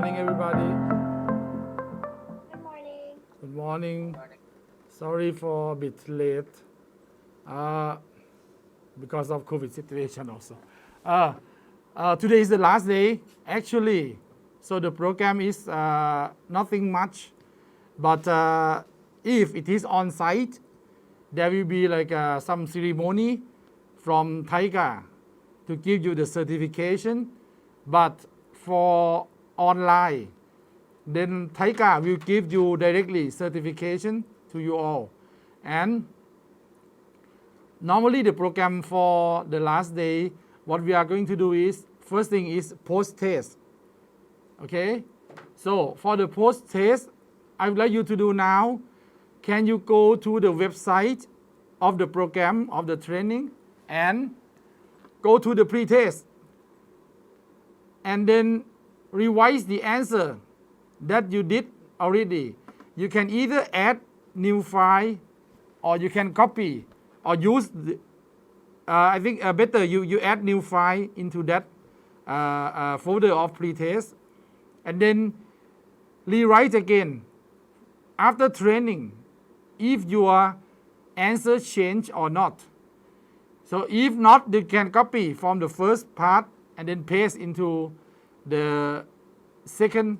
morning, everybody. Good morning. Good morning. Sorry for a bit late uh, because of COVID situation also. Today is the last day, actually. So the program is nothing much, but if it is on site, there will be like some ceremony from Taiga to give you the certification. But for online, then Taiga will give you directly certification to you all. And normally the program for the last day, what we are going to do is, first thing is post-test. Okay? So for the post-test, I would like you to do now, can you go to the website of the program, of the training, and go to the pre-test, and then revise the answer that you did already. You can either add new file, or you can copy, or use the, I think better you add new file into that folder of pre-test, and then rewrite again after training if your answer change or not. So if not, you can copy from the first part and then paste into the second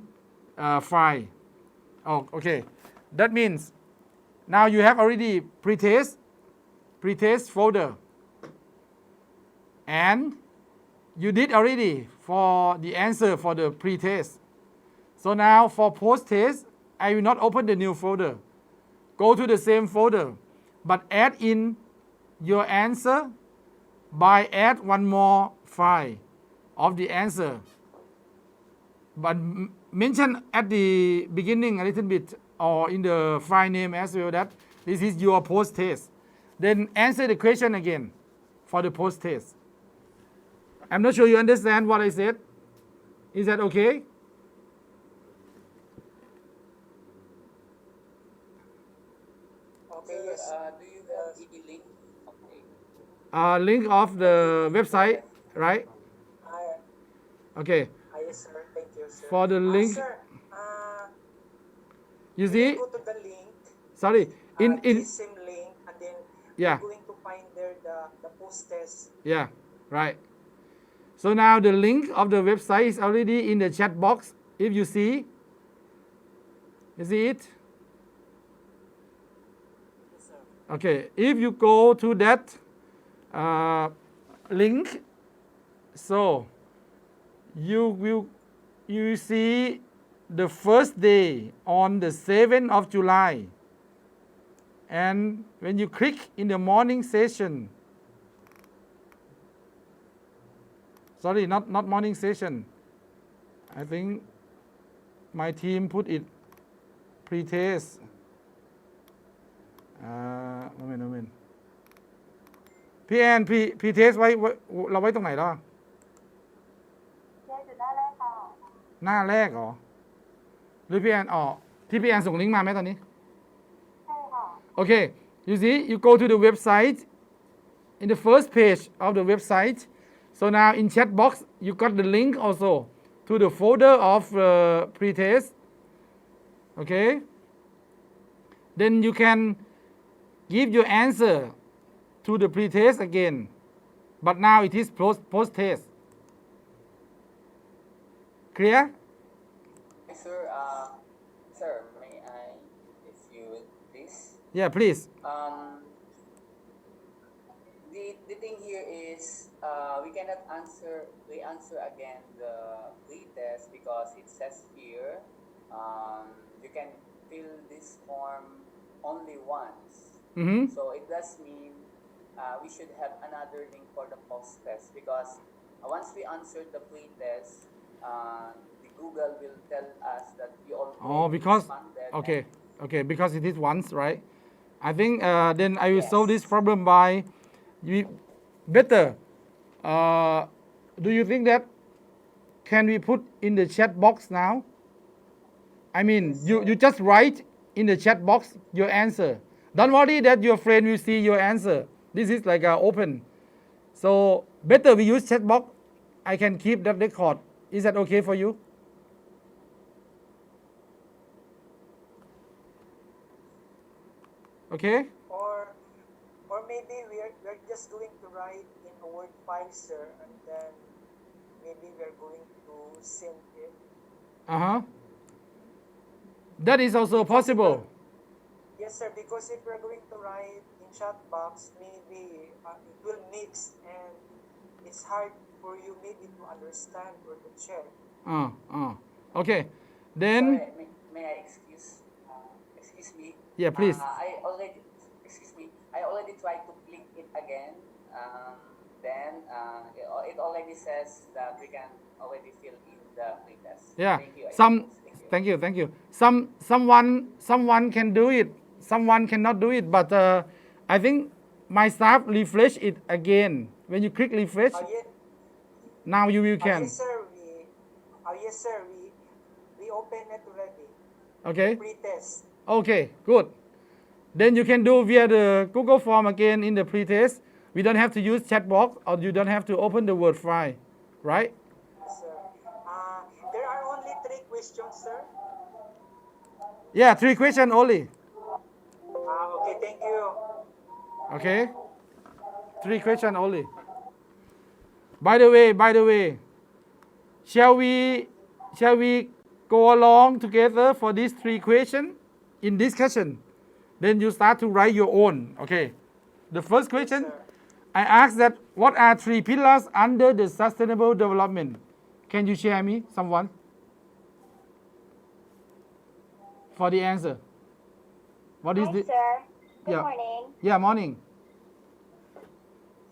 file. Oh, okay. That means now you have already pre-test folder, and you did already for the answer for the pre-test. So now for post-test, I will not open the new folder. Go to the same folder, but add in your answer by add one more file of the answer. But mention at the beginning a little bit, or in the file name as well, that this is your post-test. Then answer the question again for the post-test. I'm not sure you understand what I said. Is that okay? Okay, yes. Do you have any link? Okay. Link of the website, right? Hi, Okay. yes, sir. Thank you, sir. For the link, Sir, you when see, you go to the link, sorry, in this same link, and then yeah, you're going to find there the post test. yeah, right. So now the link of the website is already in the chat box. If you see it? Yes, sir. Okay. If you go to that link, so you see the first day on the 7th of July. And when you click in the morning session, sorry, not morning session. I think my team put it pre-test. Moment. พี่แอนpre-test ไว้เราไว้ตรงไหนล่ะ เรียนอยู่หน้าแรกค่ะ หน้าแรกเหรอ หรือพี่แอนที่พี่แอนส่งลิงก์มาไหมตอนนี้ ใช่ค่ะ Okay, you see, you go to the website, in the first page of the website. So now in chat box, you got the link also to the folder of pre-test. Okay, then you can give your answer to the pre-test again, but now it is post-test. Clear? Sir, sir, may I ask you this? Yeah, please. The thing here is we cannot answer again the pre-test because it says here you can fill this form only once. Mm-hmm. So it does mean we should have another link for the post-test because once we answer the pre-test, the Google will tell us that you already Oh, because responded. okay, because it is once, right? I think then I will Yes. solve this problem by better. Do you think that can we put in the chat box now? I mean, you just write in the chat box your answer. Don't worry that your friend will see your answer. This is like open. So better we use chat box. I can keep that record. Is that okay for you? Okay? Or maybe we're just going to write in a Word file, sir, and then maybe we're going to send it. Uh-huh. That is also possible. Yes, sir, because if we're going to write in chat box, maybe it will mix and it's hard for you maybe to understand or to check. Okay. Then, Sorry, may I excuse me? yeah, please. I already tried to click it again. Then it already says that we can already fill in the pretest. Yeah. Thank you. I suppose. Thank you. Thank you. Someone can do it. Someone cannot do it. But I think my staff refresh it again. When you click refresh, now you will can. Yes, sir. We open it already. Okay. Pretest. Okay. Good. Then you can do via the Google form again in the pretest. We don't have to use chat box or you don't have to open the Word file, right? Yes, sir. There are only 3 questions, sir. Yeah, 3 questions only. Okay, thank you. Okay. 3 questions only. By the way, shall we go along together for these 3 questions in discussion? Then you start to write your own. Okay. The first question, Sir. I asked that what are 3 pillars under the sustainable development? Can you share me, someone? For the answer. What is Hi, the sir. Good Yeah. morning. Yeah, morning.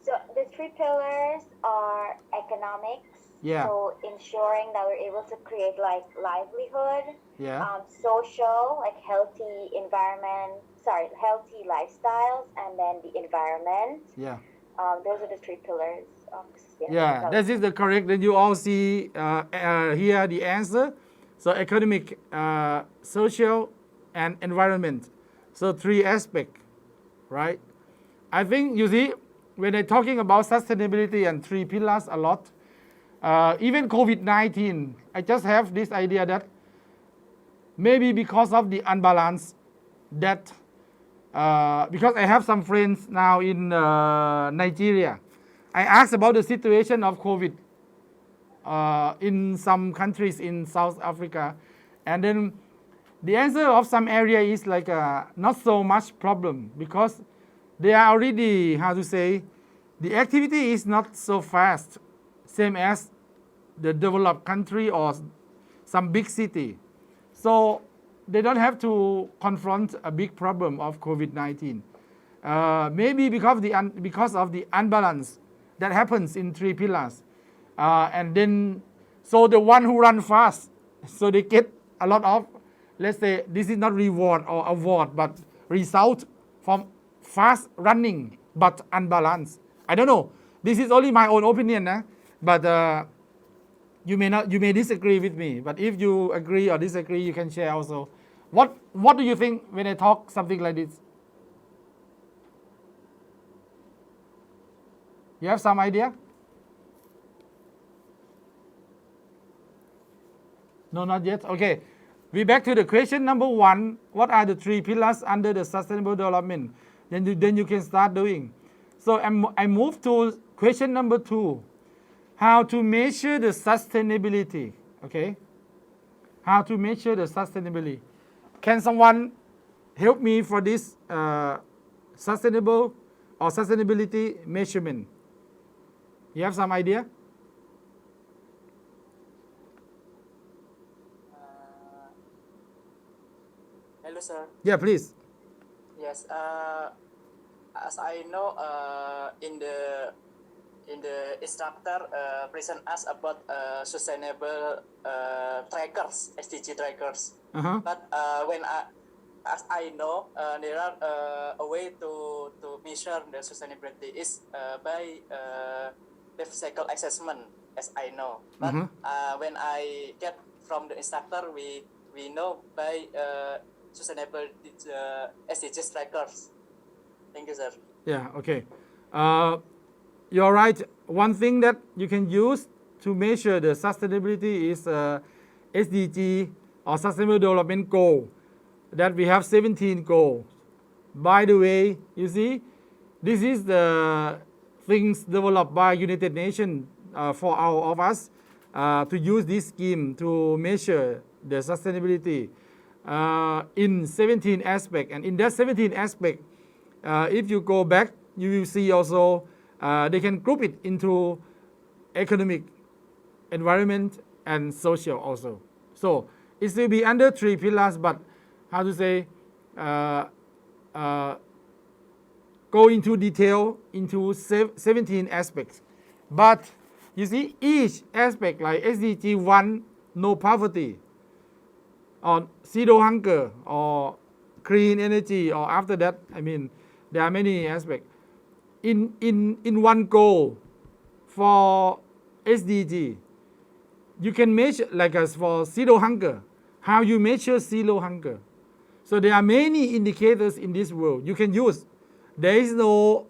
So the 3 pillars are economics. Yeah. So ensuring that we're able to create like livelihood, Yeah. social, like healthy lifestyles, and then the environment. Yeah. Those are the 3 pillars of sustainable Yeah, development. that is the correct. Then you all see here the answer. So economic, social, and environment. So 3 aspects, right? I think you see when they're talking about sustainability and 3 pillars a lot. Even COVID-19, I just have this idea that maybe because of the unbalance that because I have some friends now in Nigeria, I asked about the situation of COVID in some countries in South Africa, and then the answer of some area is like not so much problem because they are already, how to say, the activity is not so fast, same as the developed country or some big city. So they don't have to confront a big problem of COVID-19. Maybe because of the unbalance that happens in 3 pillars. And then, so the one who run fast, so they get a lot of, let's say, this is not reward or award, but result from fast running, but unbalanced. I don't know. This is only my own opinion, but you may disagree with me. But if you agree or disagree, you can share also. What do you think when I talk something like this? You have some idea? No, not yet. Okay. We back to the question number 1. What are the 3 pillars under the sustainable development? Then you can start doing. So I move to question number 2. How to measure the sustainability? Okay. How to measure the sustainability? Can someone help me for this sustainable or sustainability measurement? You have some idea? Hello, sir. Yeah, please. Yes. As I know, in the instructor present us about sustainable trackers, SDG trackers. Uh-huh. But as I know, there are a way to measure the sustainability is by life cycle assessment, as I know. But when I get from the instructor, we know by sustainable SDGs trackers. Thank you, sir. Yeah, okay. You're right. One thing that you can use to measure the sustainability is SDG or Sustainable Development Goal. That we have 17 goals. By the way, you see, this is the things developed by United Nations for all of us to use this scheme to measure the sustainability in 17 aspects. And in that 17 aspects, if you go back, you will see also they can group it into economic, environment, and social also. So it will be under 3 pillars, but how to say, go into detail into 17 aspects. But you see, each aspect like SDG 1, no poverty, or zero hunger, or clean energy, or after that, I mean, there are many aspects. In one goal for SDG, you can measure, like as for zero hunger, how you measure zero hunger. So there are many indicators in this world you can use. There is no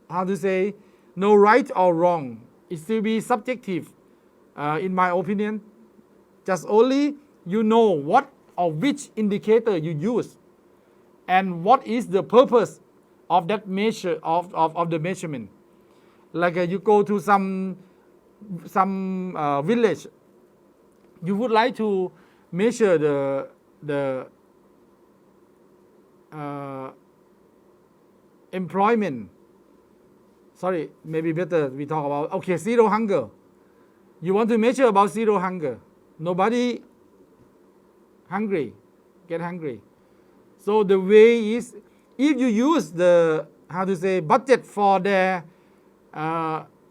how to say, no right or wrong. It will be subjective, in my opinion. Just only you know what or which indicator you use, and what is the purpose of that measure of the measurement. Like you go to some village, you would like to measure the employment. Sorry, maybe better we talk about, okay, zero hunger. You want to measure about zero hunger. Nobody hungry, get hungry. So the way is, if you use the, how to say, budget for their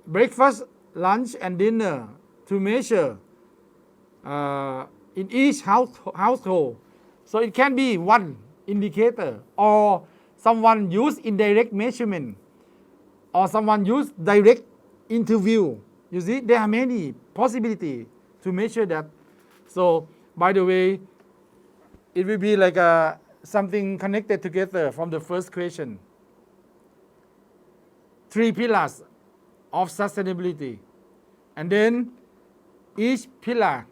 breakfast, lunch, and dinner to measure in each household, so it can be one indicator, or someone use indirect measurement, or someone use direct interview. You see, there are many possibilities to measure that. So by the way, it will be like something connected together from the first question. 3 pillars of sustainability, and then each pillar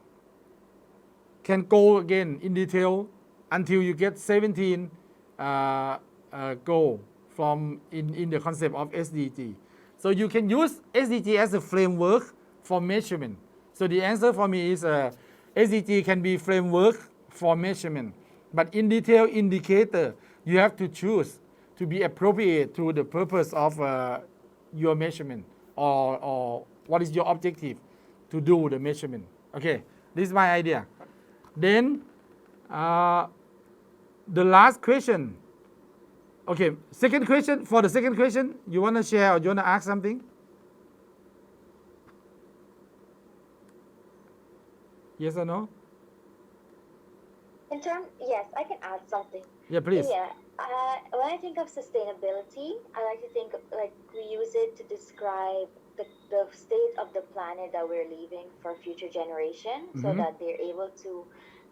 can go again in detail until you get 17 goal from in the concept of SDG. So you can use SDG as a framework for measurement. So the answer for me is SDG can be framework for measurement, but in detail indicator you have to choose to be appropriate to the purpose of your measurement, or what is your objective to do the measurement. Okay, this is my idea. Then the last question. Okay, second question. For the second question, you want to share or you want to ask something? Yes or no? Yes, I can add something. Yeah, please. Yeah, when I think of sustainability, I like to think of, like, we use it to describe the state of the planet that we're leaving for future generations, so that they're able to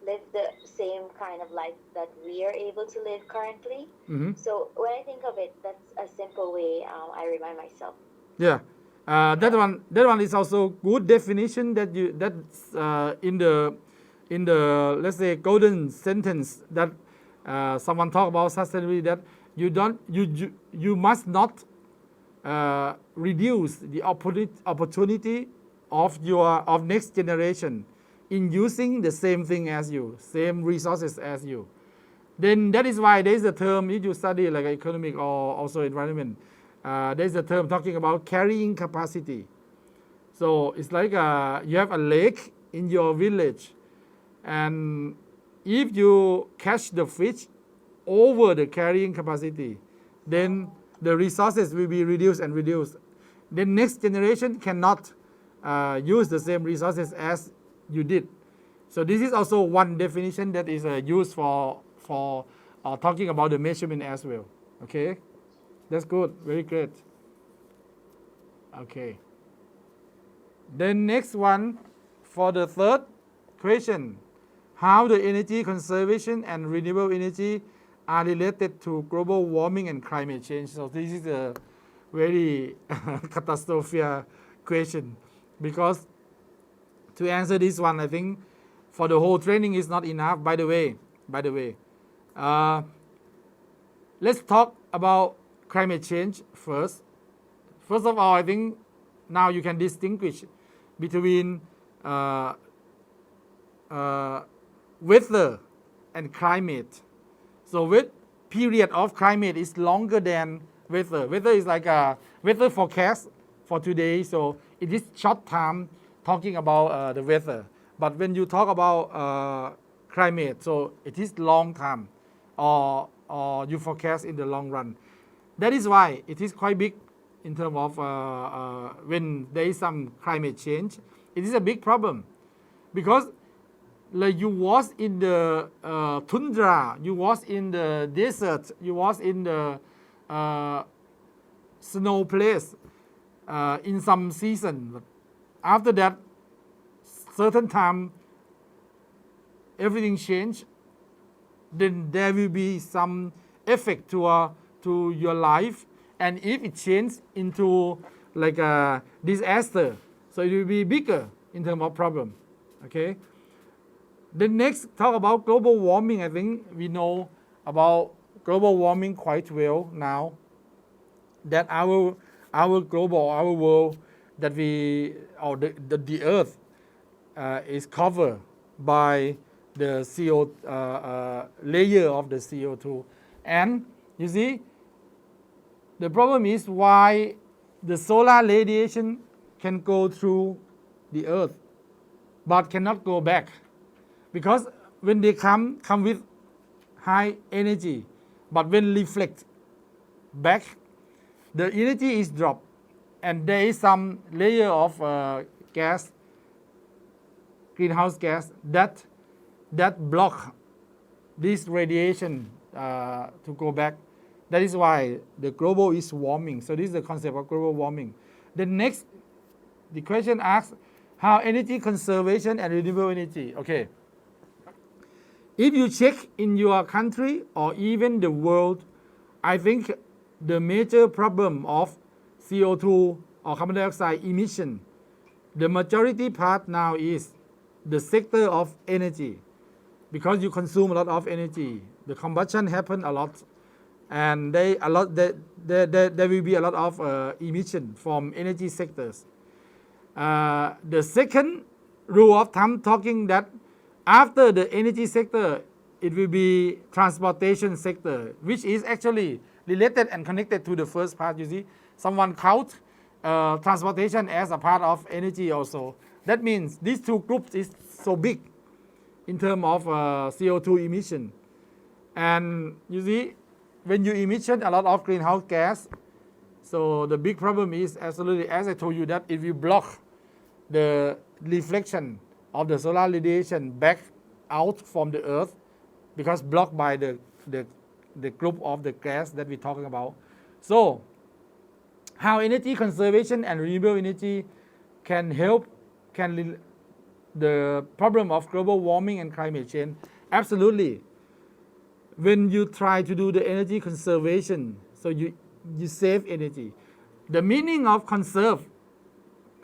live the same kind of life that we are able to live currently. So when I think of it, that's a simple way I remind myself. Yeah, that one is also good definition that that's in the let's say golden sentence that someone talk about sustainability, that you must not reduce the opportunity of next generation in using the same thing as you, same resources as you. Then that is why there is a term, if you study like economic or also environment, there is a term talking about carrying capacity. So it's like you have a lake in your village, and if you catch the fish over the carrying capacity, then the resources will be reduced and reduced. The next generation cannot use the same resources as you did. So this is also one definition that is used for talking about the measurement as well. Okay, that's good, very great. Okay. Then next one, for the third question, how the energy conservation and renewable energy are related to global warming and climate change. So this is a very catastrophic question, because to answer this one, I think for the whole training is not enough. By the way, let's talk about climate change first. First of all, I think now you can distinguish between weather and climate. So with period of climate is longer than weather. Weather is like a weather forecast for today. So it is short time talking about the weather. But when you talk about climate, so it is long time, or you forecast in the long run. That is why it is quite big in terms of when there is some climate change. It is a big problem because like you was in the tundra, you was in the desert, you was in the snow place in some season. After that, certain time, everything change. Then there will be some effect to your life, and if it changes into like a disaster, so it will be bigger in terms of problem. Okay. The next talk about global warming. I think we know about global warming quite well now. That our global, our world, that we or the earth is covered by the CO layer of the CO2, and you see the problem is why the solar radiation can go through the earth but cannot go back, because when they come with high energy, but when reflect back, the energy is dropped, and there is some layer of gas, greenhouse gas, that block this radiation to go back. That is why the global is warming. So this is the concept of global warming. The question asks how energy conservation and renewable energy. Okay. If you check in your country or even the world, I think the major problem of CO2 or carbon dioxide emission, the majority part now is the sector of energy, because you consume a lot of energy. The combustion happen a lot, and there will be a lot of emission from energy sectors. The second rule of thumb talking that after the energy sector, it will be transportation sector, which is actually related and connected to the first part. You see, someone count transportation as a part of energy also. That means these two groups is so big in terms of CO2 emission. And you see, when you emission a lot of greenhouse gas, so the big problem is absolutely, as I told you, that if you block the reflection of the solar radiation back out from the earth, because blocked by the group of the gas that we're talking about. So how energy conservation and renewable energy can help the problem of global warming and climate change? Absolutely. When you try to do the energy conservation, so you save energy. The meaning of conserve,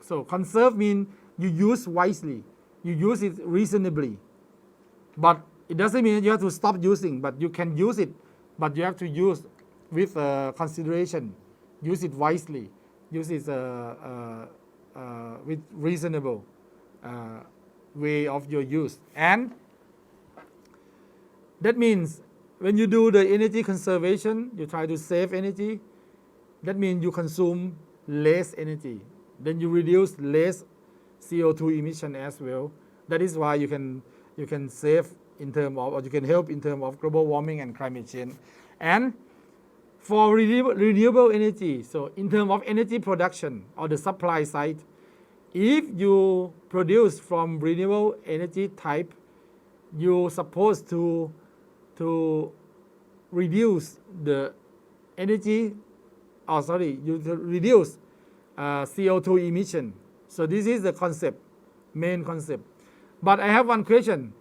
so conserve means you use wisely, you use it reasonably. But it doesn't mean you have to stop using, but you can use it, but you have to use with consideration, use it wisely, use it with reasonable way of your use. And that means when you do the energy conservation, you try to save energy. That means you consume less energy. Then you reduce less CO2 emission as well. That is why you can save in terms of, or you can help in terms of global warming and climate change. And for renewable energy, so in terms of energy production or the supply side, if you produce from renewable energy type, you're supposed to reduce the energy, you reduce CO2 emission. So this is the concept, main concept. But I have one question.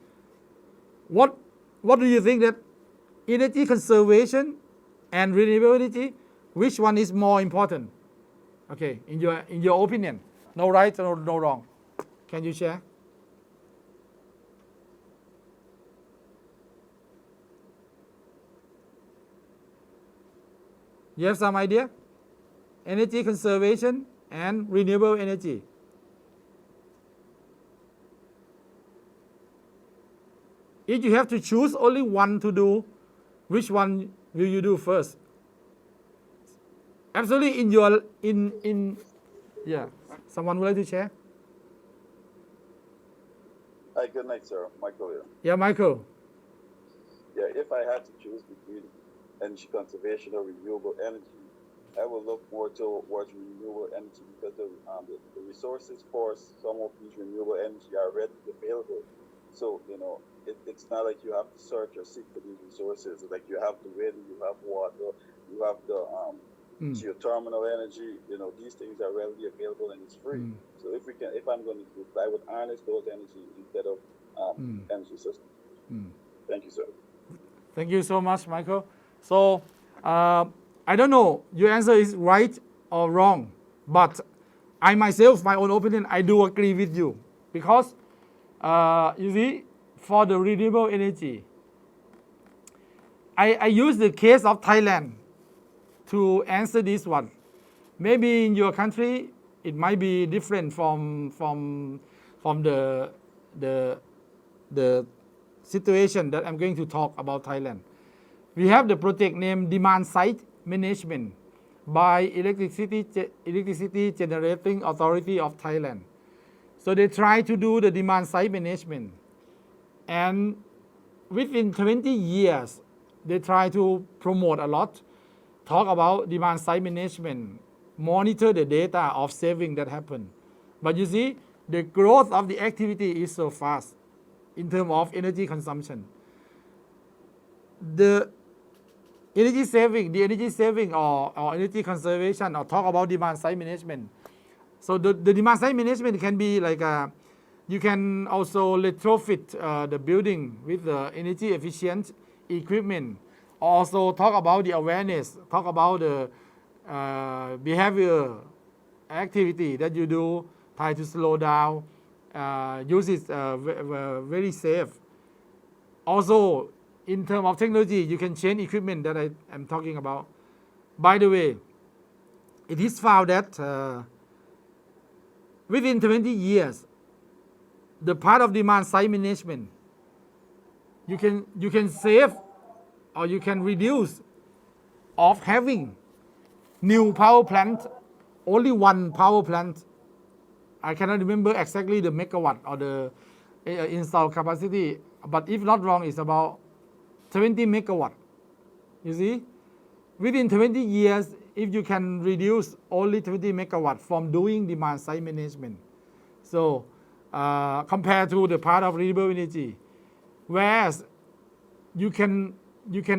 What do you think that energy conservation and renewable energy, which one is more important? Okay, in your opinion, no right or no wrong. Can you share? You have some idea? Energy conservation and renewable energy. If you have to choose only one to do, which one will you do first? Absolutely yeah. Someone would like to share? Hi, good night, sir. Michael here. Yeah, Michael. Yeah, if I had to choose between energy conservation or renewable energy, I will look more towards renewable energy because the resources for some of these renewable energy are readily available. So, it's not like you have to search or seek for these resources. Like you have the wind, you have water, you have the geothermal energy. These things are readily available and it's free. So if I'm going to do it, I would harness those energy instead of energy systems. Thank you, sir. Thank you so much, Michael. So, I don't know your answer is right or wrong, but I myself, my own opinion, I do agree with you because you see, for the renewable energy, I use the case of Thailand to answer this one. Maybe in your country it might be different from the situation that I'm going to talk about Thailand. We have the project named Demand Side Management by Electricity Generating Authority of Thailand. So they try to do the demand side management, and within 20 years they try to promote a lot, talk about demand side management, monitor the data of saving that happen. But you see, the growth of the activity is so fast in terms of energy consumption. The energy saving or energy conservation, or talk about demand side management. So the demand side management can be like you can also retrofit the building with the energy efficient equipment. Also talk about the awareness, talk about the behavior activity that you do, try to slow down, use it very safe. Also, in terms of technology, you can change equipment that I am talking about. By the way, it is found that within 20 years, the part of demand side management, you can save or you can reduce of having new power plant, only one power plant. I cannot remember exactly the megawatt or the installed capacity, but if not wrong, it's about 20 megawatt. You see, within 20 years, if you can reduce only 20 megawatt from doing demand side management, so compared to the part of renewable energy, whereas you can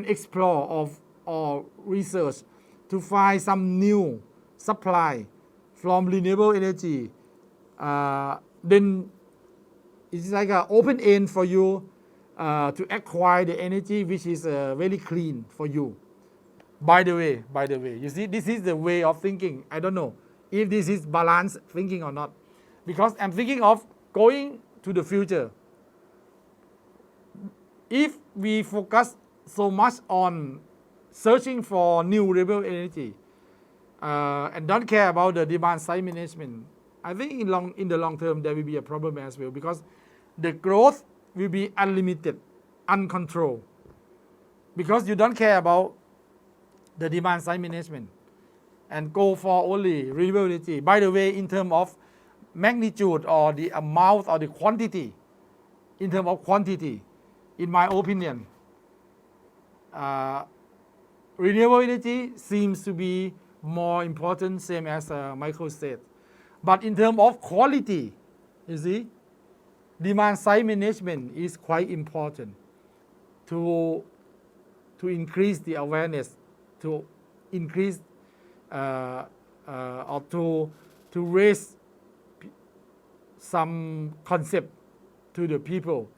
explore or research to find some new supply from renewable energy, then it's like an open end for you to acquire the energy which is very clean for you. By the way, you see, this is the way of thinking. I don't know if this is balanced thinking or not, because I'm thinking of going to the future. If we focus so much on searching for new renewable energy and don't care about the demand side management, I think in the long term there will be a problem as well, because the growth will be unlimited, uncontrolled, because you don't care about the demand side management and go for only renewable energy. By the way, in terms of magnitude or the amount or the quantity, in terms of quantity, in my opinion, renewable energy seems to be more important, same as Michael said. But in terms of quality, you see, demand side management is quite important to increase the awareness, to increase or to raise some concept to the people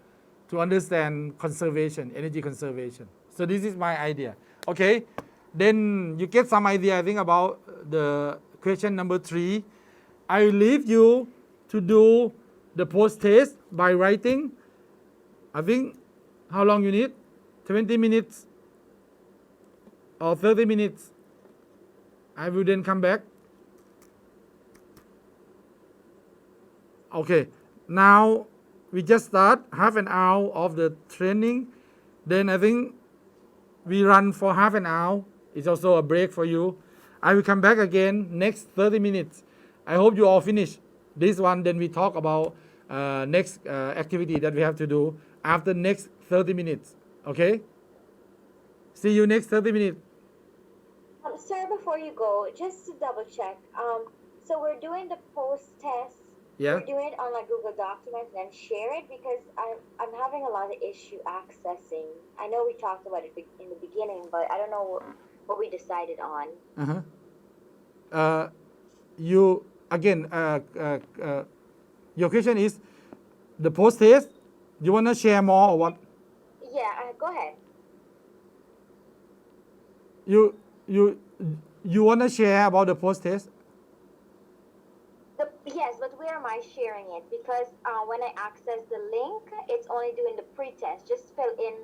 to understand conservation, energy conservation. So this is my idea. Okay, then you get some idea, I think, about the question number 3. I will leave you to do the post-test by writing. I think, how long you need? 20 minutes or 30 minutes? I will then come back. Okay, now we just start half an hour of the training. Then I think we run for half an hour. It's also a break for you. I will come back again next 30 minutes. I hope you all finish this one. Then we talk about next activity that we have to do after next 30 minutes. Okay? See you next 30 minutes. Sir, before you go, just to double check. So we're doing the post test. Yeah. We're doing it on like Google Documents and then share it because I'm having a lot of issue accessing. I know we talked about it in the beginning, but I don't know what we decided on. You again. Your question is the post test. You wanna share more or what? Yeah, go ahead. You wanna share about the post test? Yes, but where am I sharing it? Because when I access the link, it's only doing the pre-test. Just fill in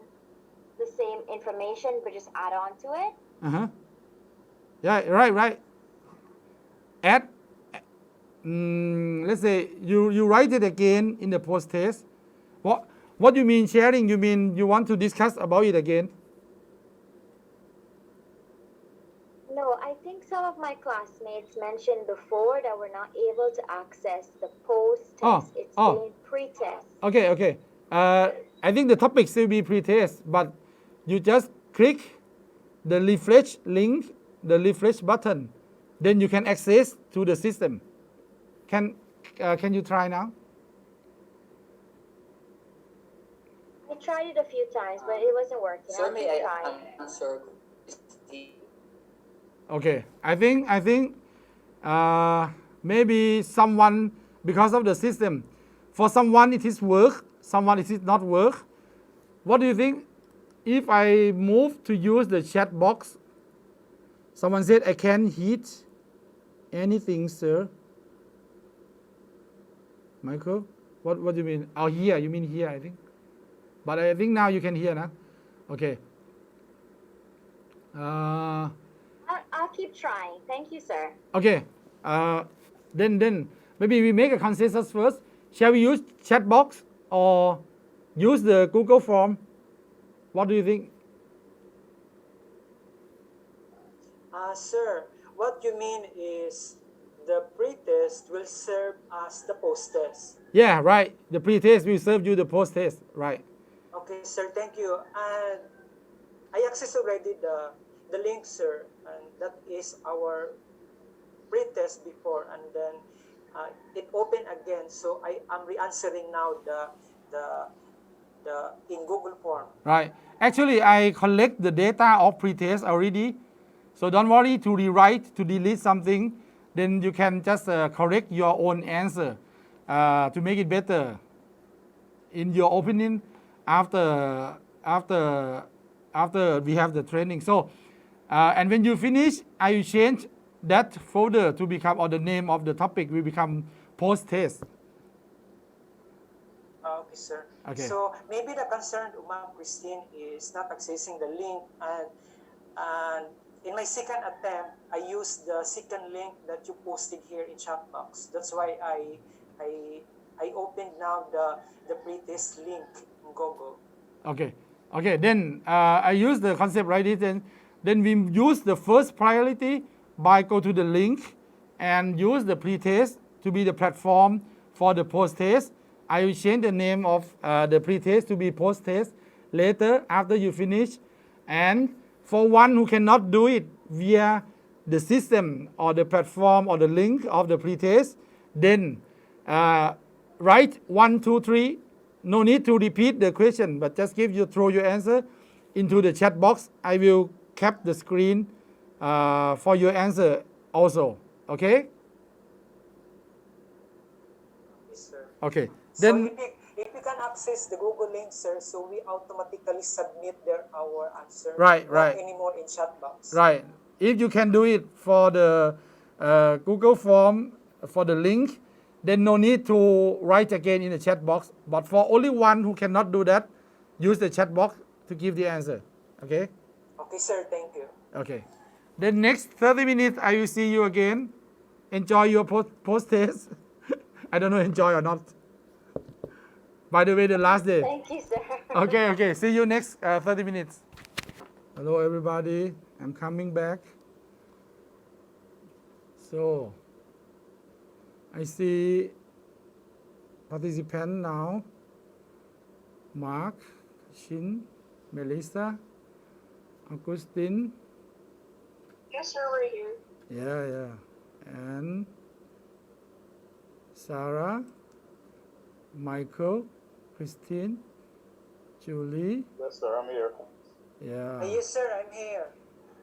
the same information, but just add on to it. Yeah, right. Add. Let's say you write it again in the post test. What do you mean sharing? You mean you want to discuss about it again? No, I think some of my classmates mentioned before that we're not able to access the post-test. It's being pre-test. Okay. I think the topic still be pre-test, but you just click the refresh link, the refresh button, then you can access to the system. Can you try now? I tried it a few times, but it wasn't working. Sir, I'll may keep I trying. answer? Okay, I think maybe someone, because of the system, for someone it is work, someone it is not work. What do you think if I move to use the chat box? Someone said I can't hit anything, sir. Michael, what do you mean? Oh, here, you mean here, I think. But I think now you can hear now. Okay. I'll keep trying. Thank you, sir. Okay. Then maybe we make a consensus first. Shall we use chat box or use the Google form? What do you think? Sir, what you mean is the pre-test will serve as the post-test. Yeah, right. The pre-test will serve you the post-test, right? Okay, sir, thank you. And I accessed already the link, sir, and that is our pre-test before, and then it opened again. So I am re-answering now the in Google form. Right. Actually, I collect the data of pre-test already. So don't worry to rewrite, to delete something. Then you can just correct your own answer to make it better. In your opinion, after we have the training. So, and when you finish, I will change that folder to become, or the name of the topic will become post-test. Okay, sir. Okay. So maybe the concern of Ma'am Christine is not accessing the link, and in my second attempt, I used the second link that you posted here in chat box. That's why I opened now the pre-test link in Google. Okay. Then I use the concept right here. Then we use the first priority by go to the link and use the pre-test to be the platform for the post-test. I will change the name of the pre-test to be post-test later after you finish. And for one who cannot do it via the system or the platform or the link of the pre-test, then write 1, 2, 3. No need to repeat the question, but just throw your answer into the chat box. I will cap the screen for your answer also. Okay? Yes, sir. Okay. So Then if you can access the Google link, sir, so we automatically submit our answer. Right. Not anymore in chat box. right. If you can do it for the Google form for the link, then no need to write again in the chat box. But for only one who cannot do that, use the chat box to give the answer. Okay? Okay, sir. Thank you. Okay. Then next 30 minutes, I will see you again. Enjoy your post test. I don't know enjoy or not. By the way, the last day. Thank you, sir. Okay. See you next 30 minutes. Hello, everybody. I'm coming back. So, I see participant now. Mark, Shin, Melissa, Augustine. Yes, sir, we're here. Yeah. And Sarah, Michael, Christine, Julie. Yes, sir, I'm here. Yeah. Yes, sir, I'm here.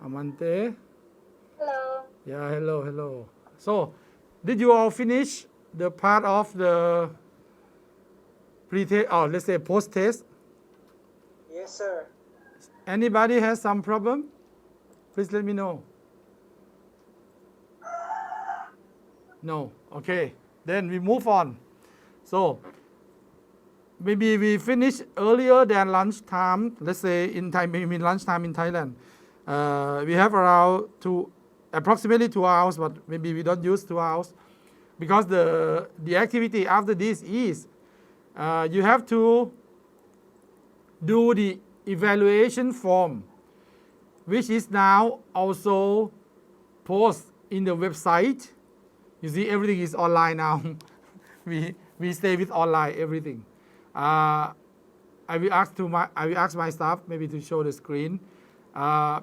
Amante. Hello. Yeah, hello. So, did you all finish the part of the pre-test, or let's say post-test? Yes, sir. Anybody has some problem? Please let me know. No. Okay. Then we move on. So, maybe we finish earlier than lunchtime. Let's say in time, maybe lunchtime in Thailand. We have around approximately 2 hours, but maybe we don't use 2 hours because the activity after this is you have to do the evaluation form, which is now also posted in the website. You see, everything is online now. we stay with online everything. I will ask my staff maybe to show the screen.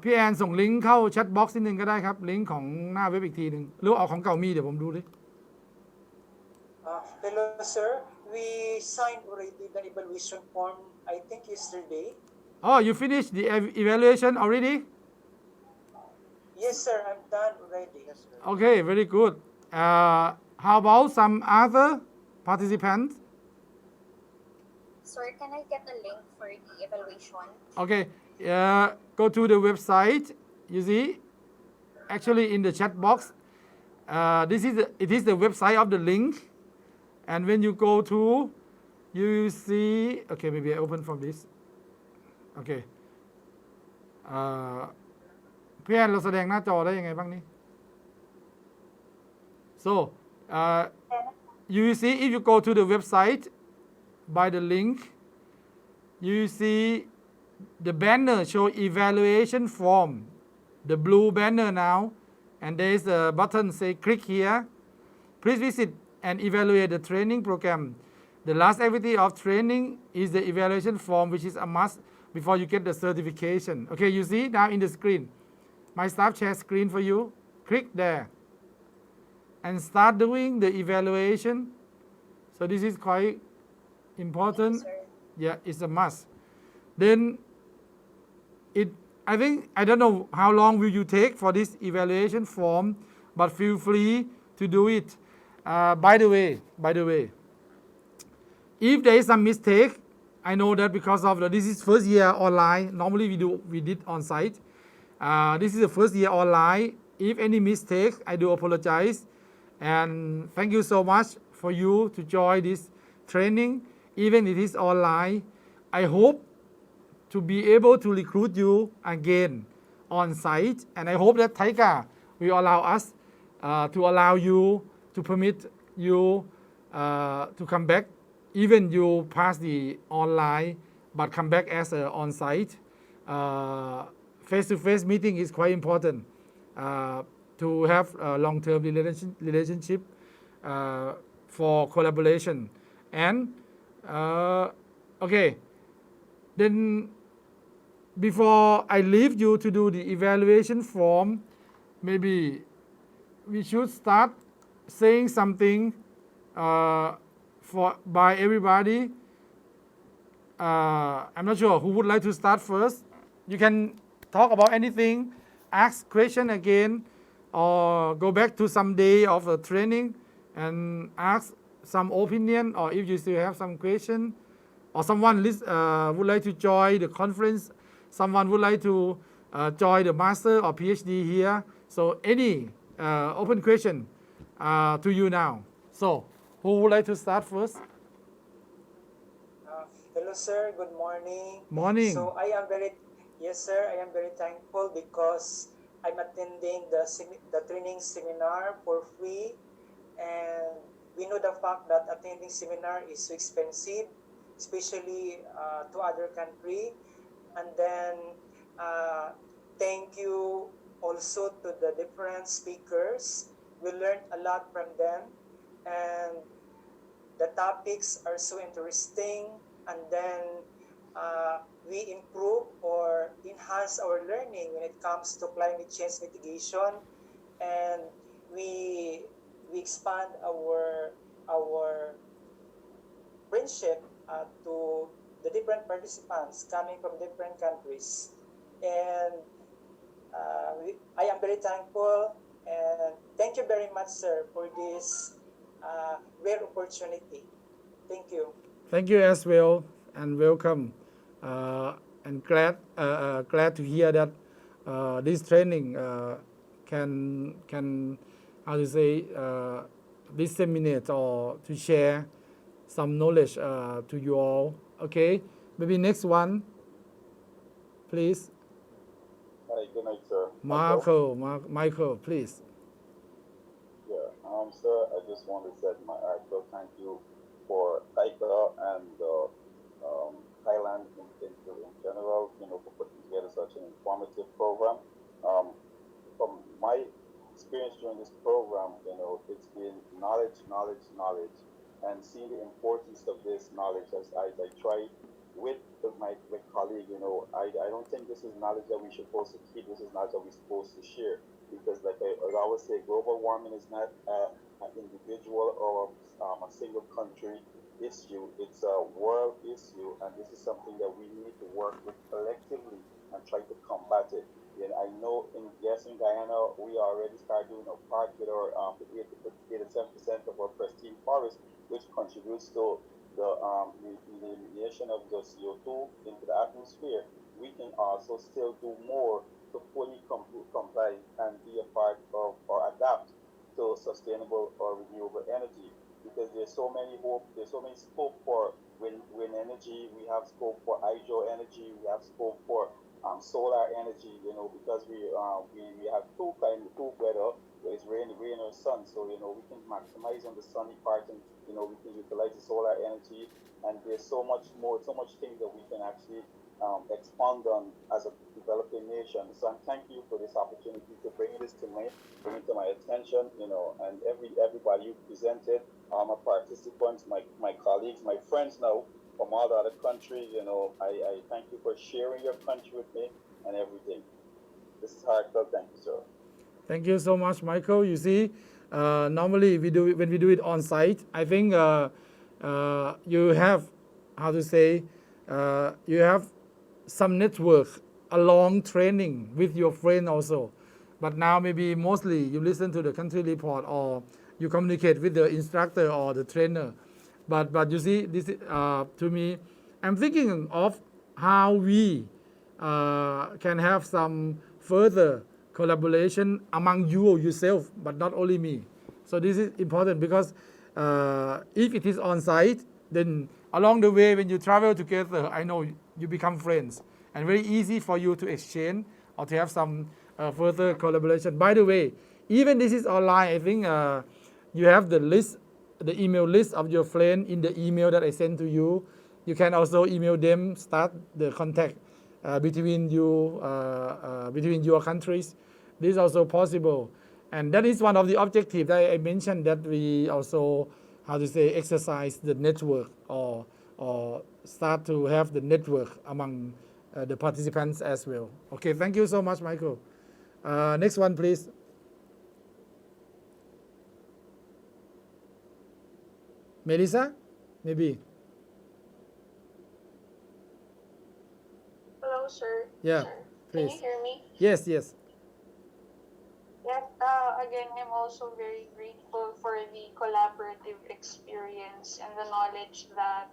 พี่แอนส่งลิงก์เข้าแชทบ็อกซ์นิดนึงก็ได้ครับลิงก์ของหน้าเว็บอีกทีหนึ่งหรือเอาของเก่ามีเดี๋ยวผมดูดิ Hello, sir. We signed already the evaluation form, I think yesterday. Oh, you finished the evaluation already? Yes, sir, I'm done already. Yes, sir. Okay, very good. How about some other participants? Sir, can I get a link for the evaluation? Okay, go to the website. You see, actually in the chat box, it is the website of the link. And when you go to, you see, okay, maybe I open from this. Okay. พี่แอนเราแสดงหน้าจอได้ยังไงบ้างนี่ So, you see if you go to the website by the link, you see the banner show evaluation form, the blue banner now, and there is a button say click here. Please visit and evaluate the training program. The last activity of training is the evaluation form, which is a must before you get the certification. Okay, you see now in the screen. My staff share screen for you. Click there and start doing the evaluation. So this is quite important. Sir. Yeah, it's a must. Then I don't know how long will you take for this evaluation form, but feel free to do it. By the way, if there is some mistake, I know that because of this is first year online. Normally we did on site. This is the first year online. If any mistake, I do apologize. And thank you so much for you to join this training, even it is online. I hope to be able to recruit you again on site, and I hope that Taika will allow us to allow you to permit you to come back, even you pass the online, but come back as a on site. Face-to-face meeting is quite important to have a long-term relationship for collaboration. And okay, then before I leave you to do the evaluation form, maybe we should start saying something by everybody. I'm not sure who would like to start first. You can talk about anything, ask question again, or go back to some day of the training and ask some opinion, or if you still have some question, or someone would like to join the conference, someone would like to join the master or PhD here. So any open question to you now. So who would like to start first? Hello, sir. Good morning. Morning. So I am very thankful because I'm attending the training seminar for free, and we know the fact that attending seminar is so expensive, especially to other country. And then thank you also to the different speakers. We learned a lot from them, and the topics are so interesting. And then we improve or enhance our learning when it comes to climate change mitigation, and we expand our friendship to the different participants coming from different countries. And I am very thankful, and thank you very much, sir, for this rare opportunity. Thank you. Thank you as well, and welcome. And glad to hear that this training can how to say disseminate or to share some knowledge to you all. Okay, maybe next one, please. Hi, good night, sir. Michael, please. Yeah, sir, I just want to say my heartfelt thank you for Taika and Thailand in general, for putting together such an informative program. From my experience during this program, it's been knowledge, and seeing the importance of this knowledge as I try with my colleague, I don't think this is knowledge that we're supposed to keep. This is knowledge that we're supposed to share, because like I always say, global warming is not an individual or a single country issue. It's a world issue, and this is something that we need to work with collectively and try to combat it. And I know in Guyana, we already started doing our part with our 87% of our pristine forest, which contributes to the elimination of the CO2 into the atmosphere. We can also still do more to fully comply and be a part of or adapt to sustainable or renewable energy, because there's so many scope for wind energy. We have scope for hydro energy. We have scope for solar energy. Because we have two weather, where it's rain or sun. So we can maximize on the sunny part, and we can utilize the solar energy. And there's so much things that we can actually expand on as a developing nation. So I'm thank you for this opportunity to bring it to my attention, and everybody you presented, my participants, my colleagues, my friends now from all the other countries, I thank you for sharing your country with me and everything. This is heartfelt. Thank you, sir. Thank you so much, Michael. You see, normally when we do it on site, I think you have, how to say, you have some network, a long training with your friend also. But now maybe mostly you listen to the country report, or you communicate with the instructor or the trainer. But you see, this to me, I'm thinking of how we can have some further collaboration among you or yourself, but not only me. So this is important, because if it is on site, then along the way when you travel together, I know you become friends, and very easy for you to exchange or to have some further collaboration. By the way, even this is online, I think you have the email list of your friend in the email that I sent to you. You can also email them, start the contact between your countries. This is also possible, and that is one of the objectives that I mentioned, that we also, how to say, exercise the network, or start to have the network among the participants as well. Okay, thank you so much, Michael. Next one, please. Melissa, maybe. Hello, sir. Yeah, Can please. you hear me? Yes. Yes. Again, I'm also very grateful for the collaborative experience and the knowledge that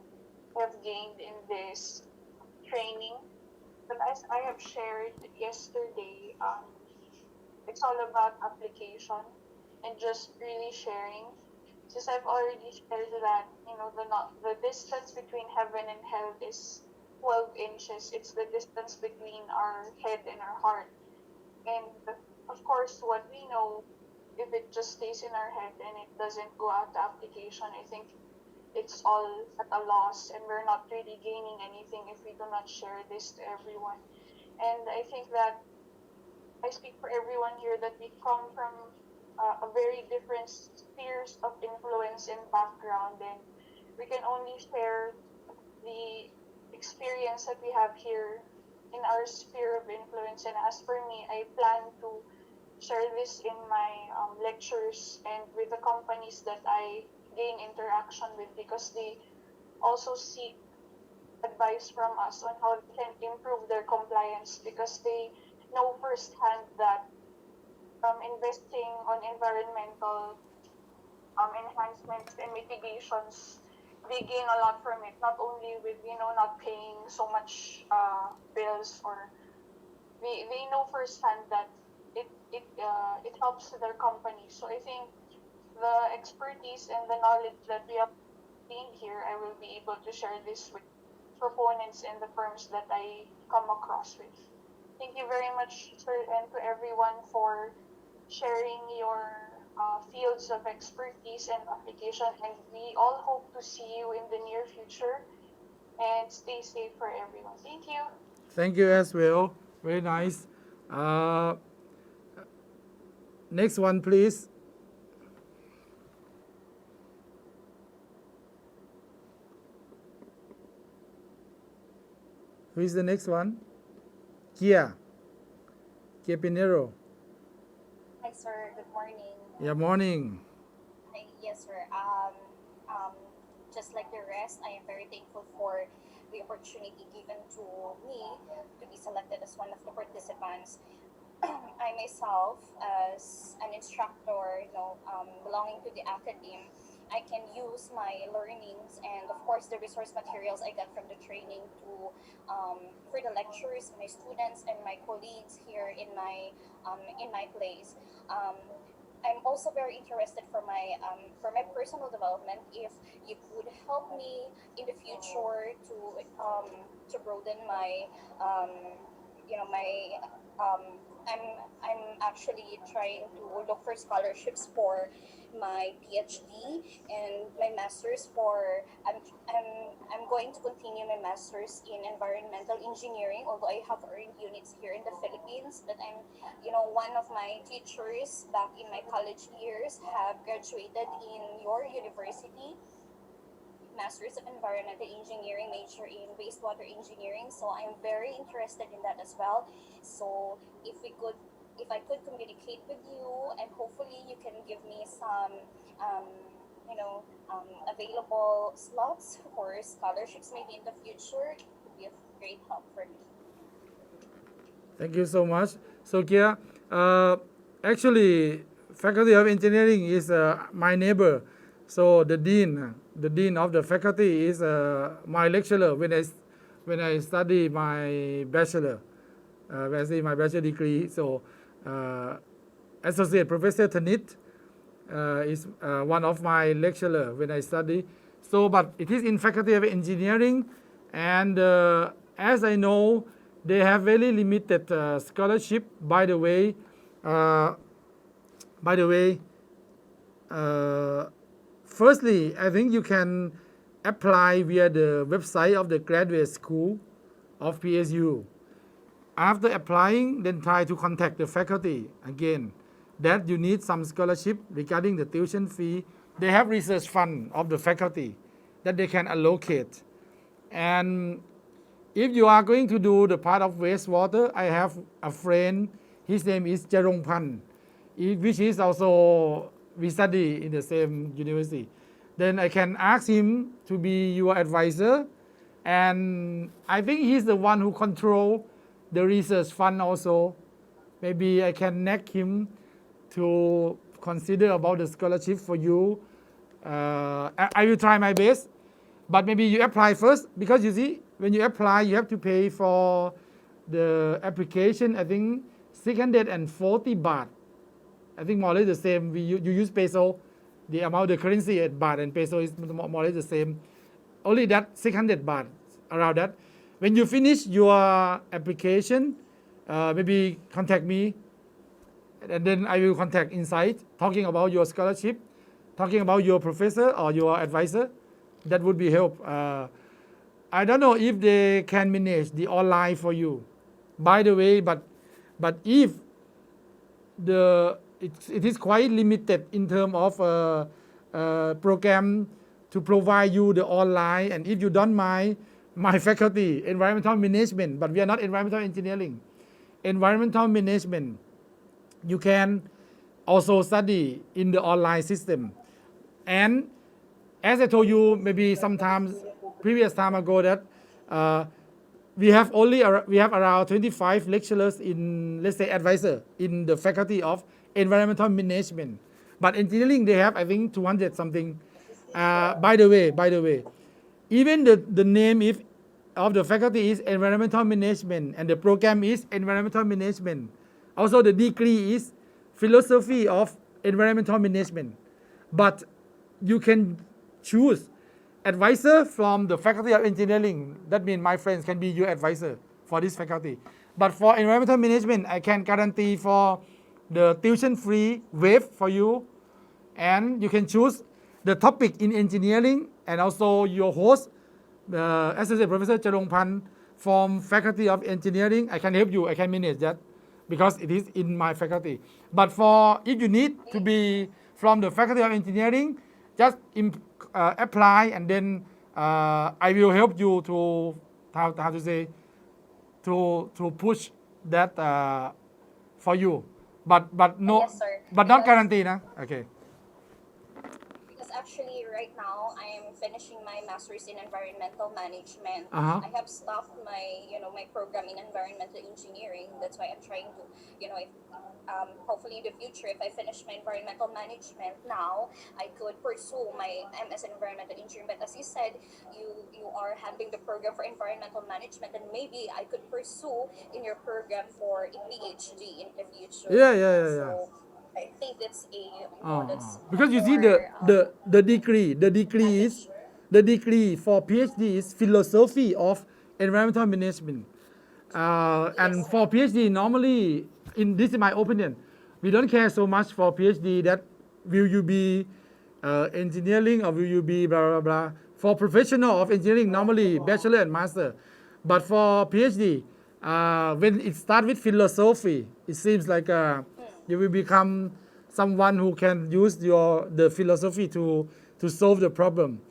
I've gained in this training. But as I have shared yesterday, it's all about application and just really sharing. Since I've already shared that, the distance between heaven and hell is 12 inches. It's the distance between our head and our heart. And of course, what we know, if it just stays in our head and it doesn't go out to application, I think it's all at a loss, and we're not really gaining anything if we do not share this to everyone. And I think that I speak for everyone here that we come from a very different spheres of influence and background, and we can only share the experience that we have here in our sphere of influence. And as for me, I plan to share this in my lectures and with the companies that I gain interaction with, because they also seek advice from us on how they can improve their compliance, because they know firsthand that investing on environmental enhancements and mitigations, they gain a lot from it, not only with not paying so much bills, or they know firsthand that it helps their company. So I think the expertise and the knowledge that we have gained here, I will be able to share this with proponents and the firms that I come across with. Thank you very much, sir, and to everyone for sharing your fields of expertise and application. And we all hope to see you in the near future. And stay safe for everyone. Thank you. Thank you as well. Very nice. Next one, please. Who is the next one? Kia Pinero. Hi, sir. Good morning. Yeah, morning. Yes, sir. Just like the rest, I am very thankful for the opportunity given to me to be selected as one of the participants. I myself, as an instructor, belonging to the academe, I can use my learnings and, of course, the resource materials I got from the training to for the lecturers, my students, and my colleagues here in my place. I'm also very interested for my personal development. If you could help me in the future to broaden my I'm actually trying to look for scholarships for my PhD and my master's I'm going to continue my master's in environmental engineering, although I have earned units here in the Philippines. But I'm one of my teachers back in my college years have graduated in your university, Master's of Environmental Engineering, major in wastewater engineering. So I'm very interested in that as well. So if I could communicate with you, and hopefully you can give me some available slots or scholarships maybe in the future, it would be a great help for me. Thank you so much. So Kia, actually, Faculty of Engineering is my neighbor. So the dean of the faculty is my lecturer when I study my bachelor, my bachelor degree. So Associate Professor Tanit is one of my lecturer when I study. So, but it is in Faculty of Engineering, and as I know, they have very limited scholarship. By the way, firstly, I think you can apply via the website of the graduate school of PSU. After applying, then try to contact the faculty again that you need some scholarship regarding the tuition fee. They have research fund of the faculty that they can allocate. And if you are going to do the part of wastewater, I have a friend, his name is Jarong Pan, which is also, we study in the same university. Then I can ask him to be your advisor. And I think he's the one who control the research fund also. Maybe I can nag him to consider about the scholarship for you. I will try my best, but maybe you apply first, because you see, when you apply, you have to pay for the application, I think 640 baht. I think more or less the same. You use peso, the amount, the currency at baht and peso is more or less the same. Only that 600 baht, around that. When you finish your application, maybe contact me and then I will contact Insight, talking about your scholarship, talking about your professor or your advisor. That would be help. I don't know if they can manage the online for you. By the way, but if it is quite limited in terms of program to provide you the online, and if you don't mind, my faculty environmental management, but we are not environmental engineering, environmental management, you can also study in the online system. And as I told you maybe sometimes previous time ago that we have around 25 lecturers in, let's say, advisor in the faculty of environmental management, but engineering they have I think 200 something. By the way, even the name of the faculty is environmental management and the program is environmental management. Also the degree is philosophy of environmental management. But you can choose advisor from the faculty of engineering. That means my friends can be your advisor for this faculty. But for environmental management, I can guarantee for the tuition free wave for you, and you can choose the topic in engineering, and also your host, Associate Professor Cherongpan from Faculty of Engineering. I can help you, I can manage that because it is in my faculty. But for if you need to be from the Faculty of Engineering, just apply, and then I will help you to how to say to push that for you. But no, Yes, sir. but not guarantee, na? Okay. Because actually right now I am finishing my master's in environmental management. Uh-huh. I have stopped my my program in environmental engineering. That's why I'm trying to if, hopefully in the future, if I finish my environmental management now, I could pursue my MS in environmental engineering. But as you said, you are handling the program for environmental management, and maybe I could pursue in your program for a PhD in the future. Yeah. So I think that's that's Because you see more, the degree is the degree for PhD is philosophy of environmental management. And for PhD normally, in this is my opinion, we don't care so much for PhD that will you be engineering or will you be blah blah blah. For professional of engineering normally bachelor and master, but for PhD when it starts with philosophy, it seems like you will become someone who can use the philosophy to solve the problem.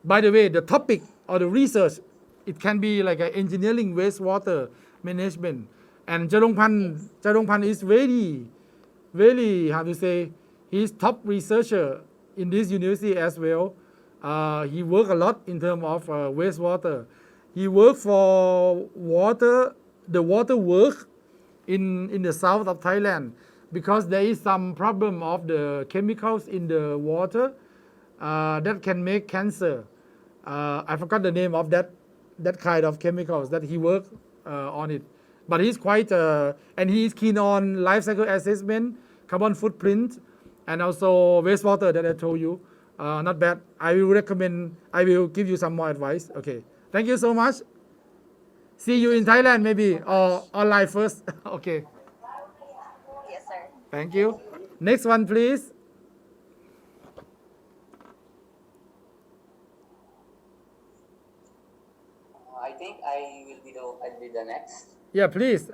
By the way, the topic or the research, it can be like a engineering wastewater management. And Cherongpan is very how to say, he's top researcher in this university as well. He worked a lot in terms of wastewater. He worked for the water work in the south of Thailand, because there is some problem of the chemicals in the water that can make cancer. I forgot the name of that kind of chemicals that he worked on it. But he's quite, and he is keen on life cycle assessment, carbon footprint, and also wastewater that I told you. Not bad. I will give you some more advice. Okay. Thank you so much. See you in Thailand maybe, or online first. Okay. yes, sir. Thank you. Next one, please. I think I'll be the next. Yeah, please.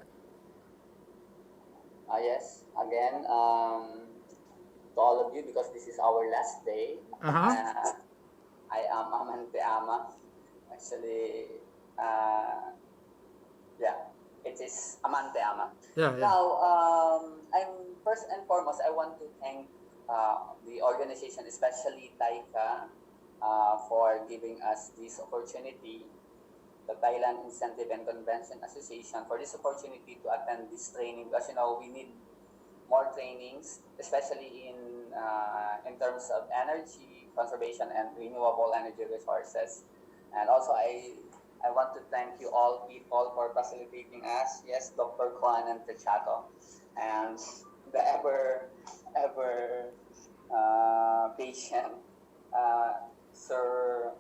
Yes, again, to all of you, because this is our last day. Uh-huh. I am Amante Ama. Actually, it is Amante Ama. Yeah. Now, I'm first and foremost, I want to thank the organization, especially TAICA, for giving us this opportunity, the Thailand Incentive and Convention Association, for this opportunity to attend this training, because we need more trainings, especially in terms of energy conservation and renewable energy resources. And also I want to thank you all people for facilitating us. Yes, Dr. Kwan and Techato, and the ever patient Sir.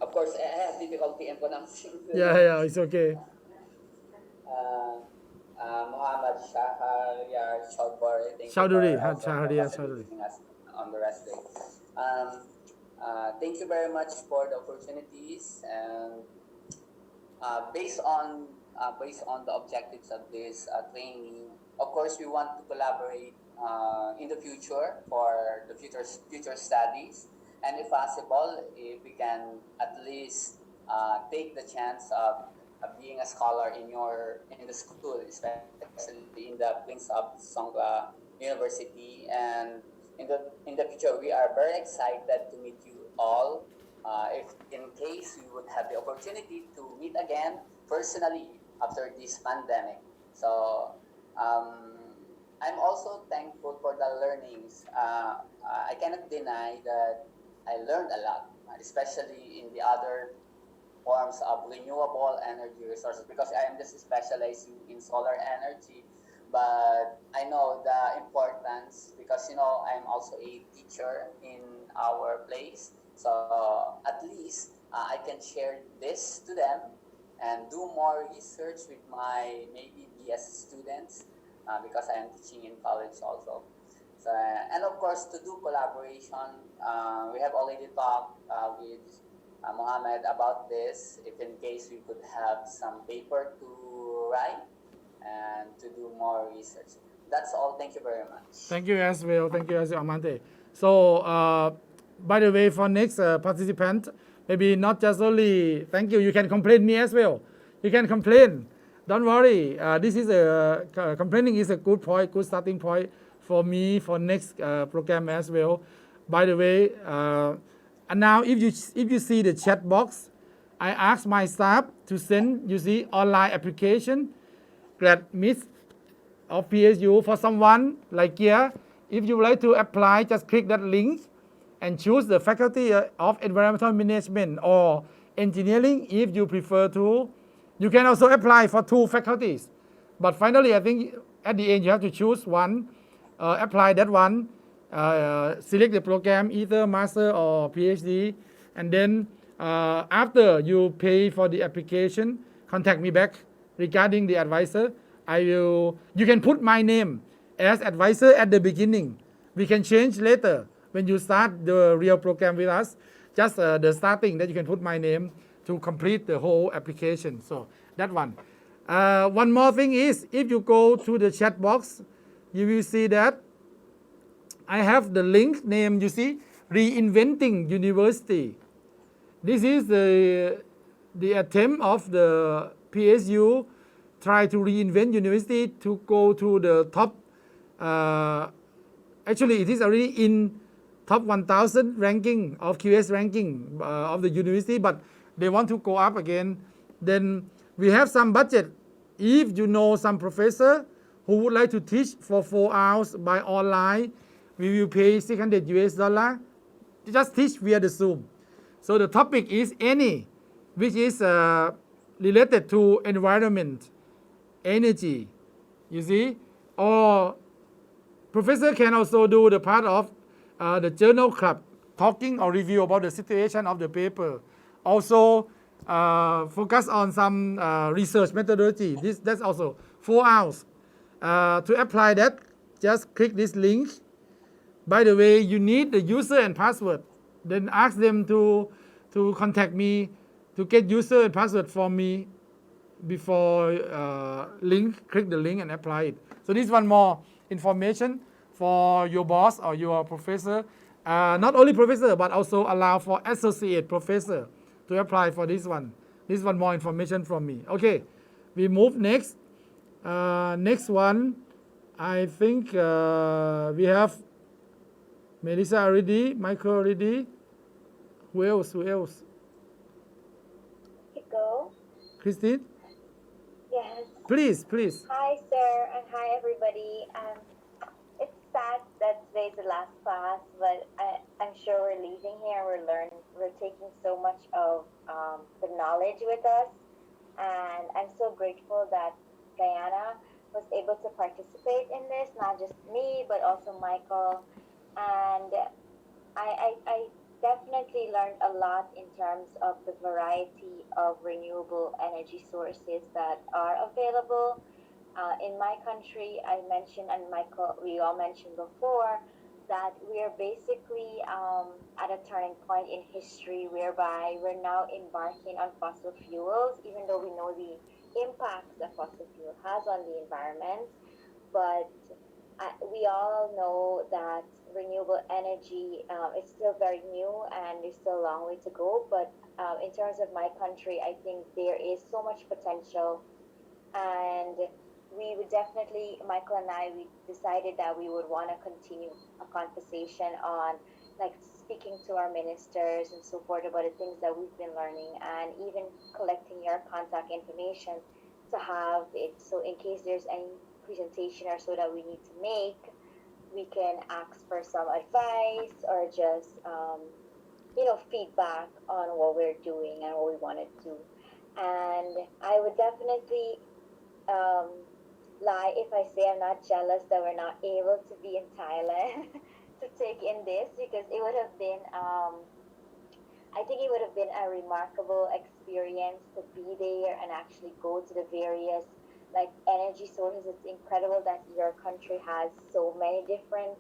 Of course, I have difficulty in pronouncing. Yeah, it's okay. Muhammad Shahriyar Chaudhary. Thank you Chowdhury, for also Shahriyar Chowdhury. facilitating us on the rest day. Thank you very much for the opportunities, and based on the objectives of this training, of course, we want to collaborate in the future for the future studies, and if possible, if we can at least take the chance of being a scholar in the school, especially in the Prince of Songkla University, and in the future, we are very excited to meet you all. If in case we would have the opportunity to meet again personally after this pandemic. So I'm also thankful for the learnings. I cannot deny that I learned a lot, especially in the other forms of renewable energy resources, because I am just specializing in solar energy. But I know the importance because I'm also a teacher in our place. So at least I can share this to them and do more research with my maybe BS students because I am teaching in college also. So, and of course, to do collaboration, we have already talked with Mohammed about this. If in case we could have some paper to write and to do more research. That's all. Thank you very much. Thank you as well. Thank you as well, Amante. So, by the way, for next participant, maybe not just only thank you. You can complain me as well. You can complain. Don't worry. This is complaining is a good point, good starting point for me for next program as well. By the way, and now if you see the chat box, I ask my staff to send online application, grad miss of PSU for someone like here. If you would like to apply, just click that link and choose the faculty of environmental management or engineering if you prefer to. You can also apply for 2 faculties. But finally, I think at the end you have to choose one, apply that one, select the program, either master or PhD, and then after you pay for the application, contact me back regarding the advisor. You can put my name as advisor at the beginning. We can change later when you start the real program with us. Just the starting that you can put my name to complete the whole application. So that one. One more thing is, if you go to the chat box, you will see that I have the link name, Reinventing University. This is the attempt of the PSU try to reinvent university to go to the top. Actually, it is already in top 1,000 ranking of QS ranking of the university, but they want to go up again. Then we have some budget. If you know some professor who would like to teach for 4 hours by online, we will pay $600. Just teach via the Zoom. So the topic is any which is related to environment, energy, or professor can also do the part of the journal club, talking or review about the situation of the paper. Also focus on some research methodology. That's also 4 hours. To apply that, just click this link. By the way, you need the user and password. Then ask them to contact me to get user and password from me before click the link and apply it. So this one more information for your boss or your professor. Not only professor, but also allow for associate professor to apply for this one. This one more information from me. Okay, we move next. Next one, I think we have Melissa already, Michael already. Who else? Go. Christine? Yes. Please. Hi, sir, and hi, everybody. It's sad that today's the last class, but I'm sure we're leaving here. We're taking so much of the knowledge with us, and I'm so grateful that Guyana was able to participate in this. Not just me, but also Michael, and I definitely learned a lot in terms of the variety of renewable energy sources that are available. In my country, I mentioned, and Michael, we all mentioned before, that we are basically at a turning point in history whereby we're now embarking on fossil fuels, even though we know the impacts that fossil fuel has on the environment. But we all know that renewable energy is still very new and there's still a long way to go. But in terms of my country, I think there is so much potential, and we would definitely, Michael and I, we decided that we would want to continue a conversation on like speaking to our ministers and so forth about the things that we've been learning, and even collecting your contact information to have it, so in case there's any presentation or so that we need to make, we can ask for some advice or just feedback on what we're doing and what we want to do. And I would definitely um, lie if I say I'm not jealous that we're not able to be in Thailand to take in this, because it would have been, I think it would have been a remarkable experience to be there and actually go to the various like energy sources. It's incredible that your country has so many different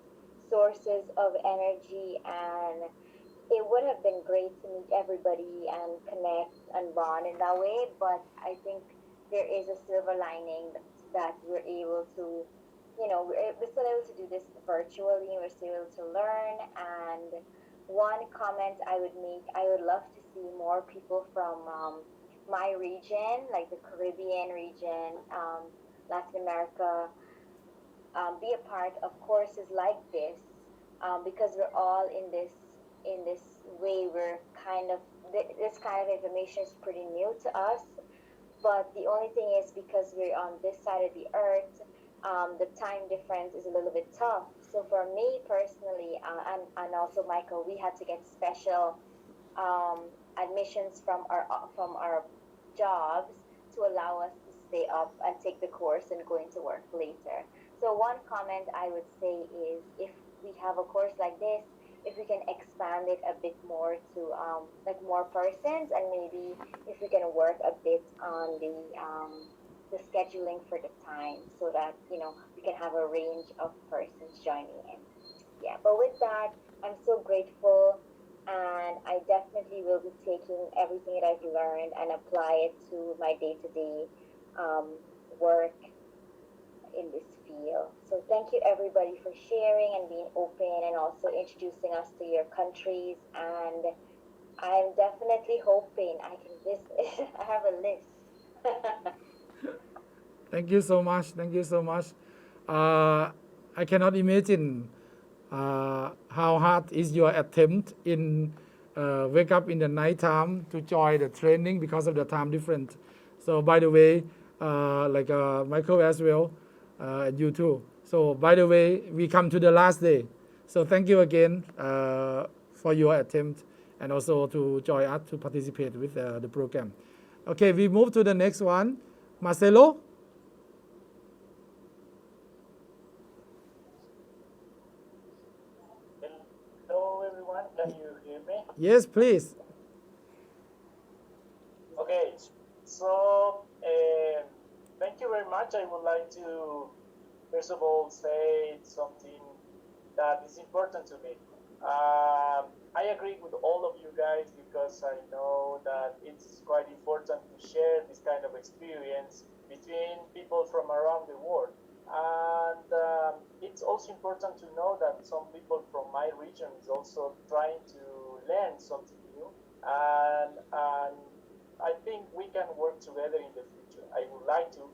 sources of energy, and it would have been great to meet everybody and connect and bond in that way. But I think there is a silver lining that we're able to, we're still able to do this virtually, and we're still able to learn. And one comment I would make, I would love to see more people from my region, like the Caribbean region, Latin America, be a part of courses like this, because we're all in this way. We're kind of this kind of information is pretty new to us, but the only thing is because we're on this side of the earth, the time difference is a little bit tough. So for me personally, and also Michael, we had to get special admissions from our jobs to allow us to stay up and take the course and go into work later. So one comment I would say is, if we have a course like this, if we can expand it a bit more to like more persons, and maybe if we can work a bit on the scheduling for the time, so that we can have a range of persons joining in. Yeah, but with that, I'm so grateful, and I definitely will be taking everything that I've learned and apply it to my day-to-day work in this field. So thank you everybody for sharing and being open, and also introducing us to your countries. And I'm definitely hoping I can visit. I have a list. Thank you so much. Thank you so much. I cannot imagine how hard is your attempt in wake up in the night time to join the training because of the time difference. So by the way, like Michael as well, and you too. So by the way, we come to the last day. So thank you again for your attempt, and also to join us to participate with the program. Okay, we move to the next one. Marcelo? Hello everyone, can you hear me? Yes, please. Okay, so thank you very much. I would like to first of all say something that is important to me. I agree with all of you guys, because I know that it's quite important to share this kind of experience between people from around the world. And it's also important to know that some people from my region is also trying to learn something new, and I think we can work together in the future. I would like to,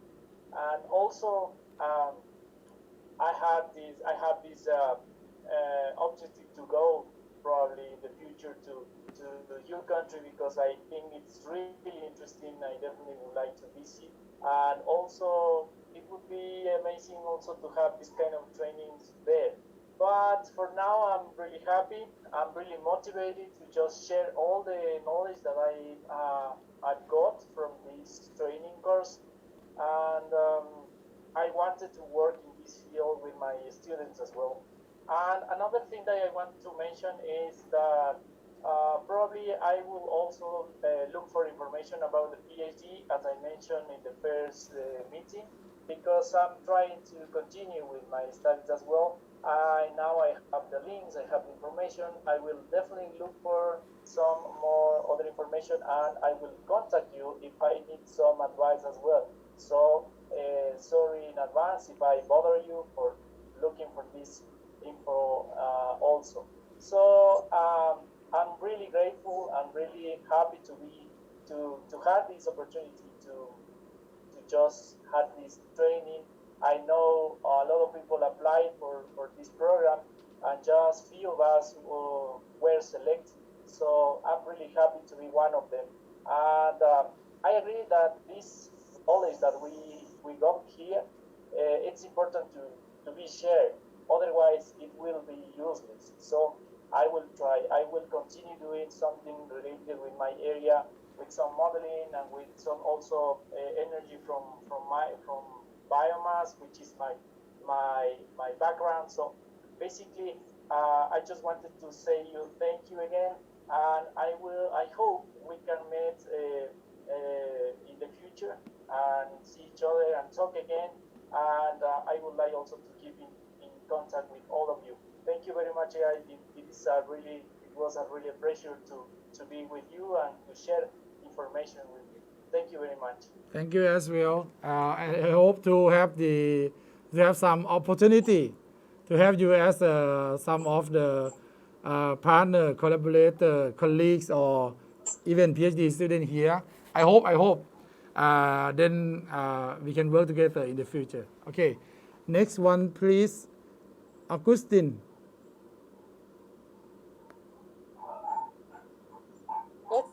and also I have this objective to go probably in the future to your country, because I think it's really interesting. I definitely would like to visit, and also it would be amazing also to have this kind of trainings there. But for now, I'm really happy. I'm really motivated to just share all the knowledge that I've got from this training course, and I wanted to work in this field with my students as well. And another thing that I want to mention is that probably I will also look for information about the PhD, as I mentioned in the first meeting. because I'm trying to continue with my studies as well. Now I have the links, I have the information. I will definitely look for some more other information, and I will contact you if I need some advice as well. So sorry in advance if I bother you for looking for this info also. So I'm really grateful. I'm really happy to have this opportunity to just have this training. I know a lot of people applied for this program, and just few of us were selected. So I'm really happy to be one of them. And I agree that this knowledge that we got here, it's important to be shared. Otherwise, it will be useless. So I will try. I will continue doing something related with my area, with some modeling and with some also energy from biomass, which is my background. So basically, I just wanted to say you thank you again, and I hope we can meet in the future and see each other and talk again. And I would like also to keep in contact with all of you. Thank you very much. It was a really a pleasure to be with you and to share information with you. Thank you very much. Thank you as well. I hope to have some opportunity to have you as some of the partner, collaborator, colleagues, or even PhD student here. I hope. Then we can work together in the future. Okay, next one, please, Augustine. Yes.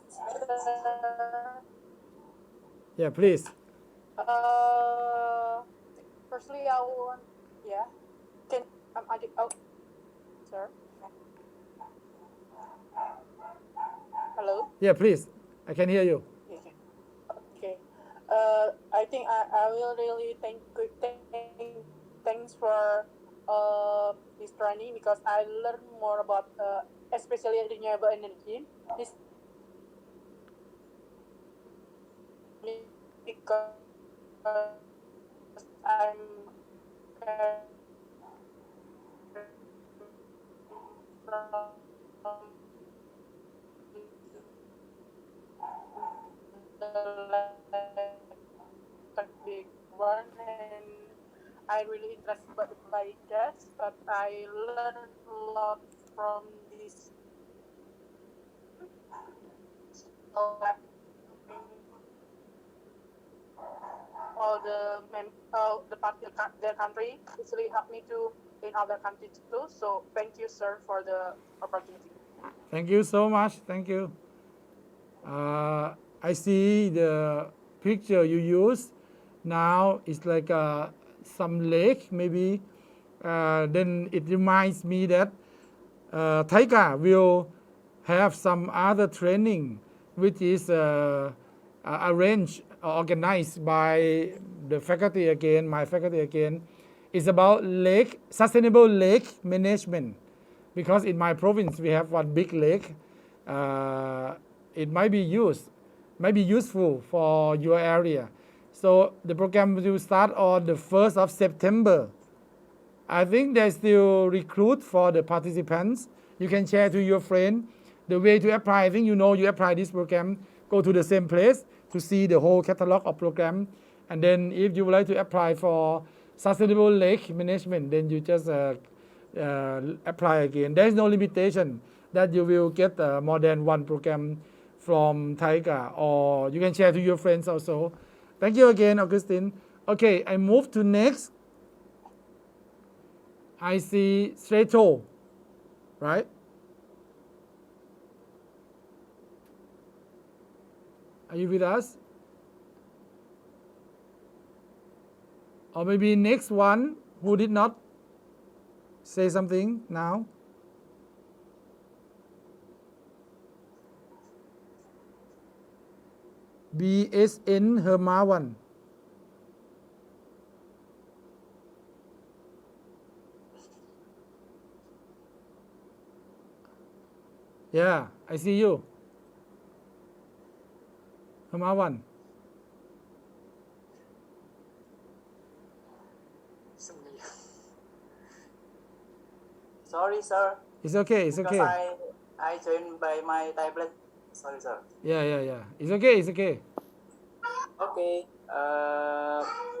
Yeah, please. Firstly, I want, yeah. Can oh, sir. Hello. Yeah, please. I can hear you. Okay. I think I will really thanks for this training, because I learned more about especially renewable energy. This because I'm from the big one, and I really interested by gas, but I learned a lot from this. So all the part their country actually helped me to in other countries too. So thank you, sir, for the opportunity. Thank you so much. Thank you. I see the picture you use now. It's like some lake, maybe. Then it reminds me that Taiga will have some other training, which is arranged or organized by the faculty again, my faculty again. It's about sustainable lake management. Because in my province we have one big lake. It might be useful for your area. So the program will start on the 1st of September. I think they still recruit for the participants. You can share to your friend the way to apply. I think you apply this program, go to the same place to see the whole catalog of program. And then if you would like to apply for sustainable lake management, then you just apply again. There is no limitation that you will get more than one program from Taiga, or you can share to your friends also. Thank you again, Augustine. Okay, I move to next. I see Streto, right? Are you with us? Or maybe next one who did not say something now. BSN Hermawan. Yeah, I see you. Hermawan. sorry, sir. It's okay. It's Because okay. I joined by my tablet. Sorry, sir. Yeah. It's okay. It's okay. Okay.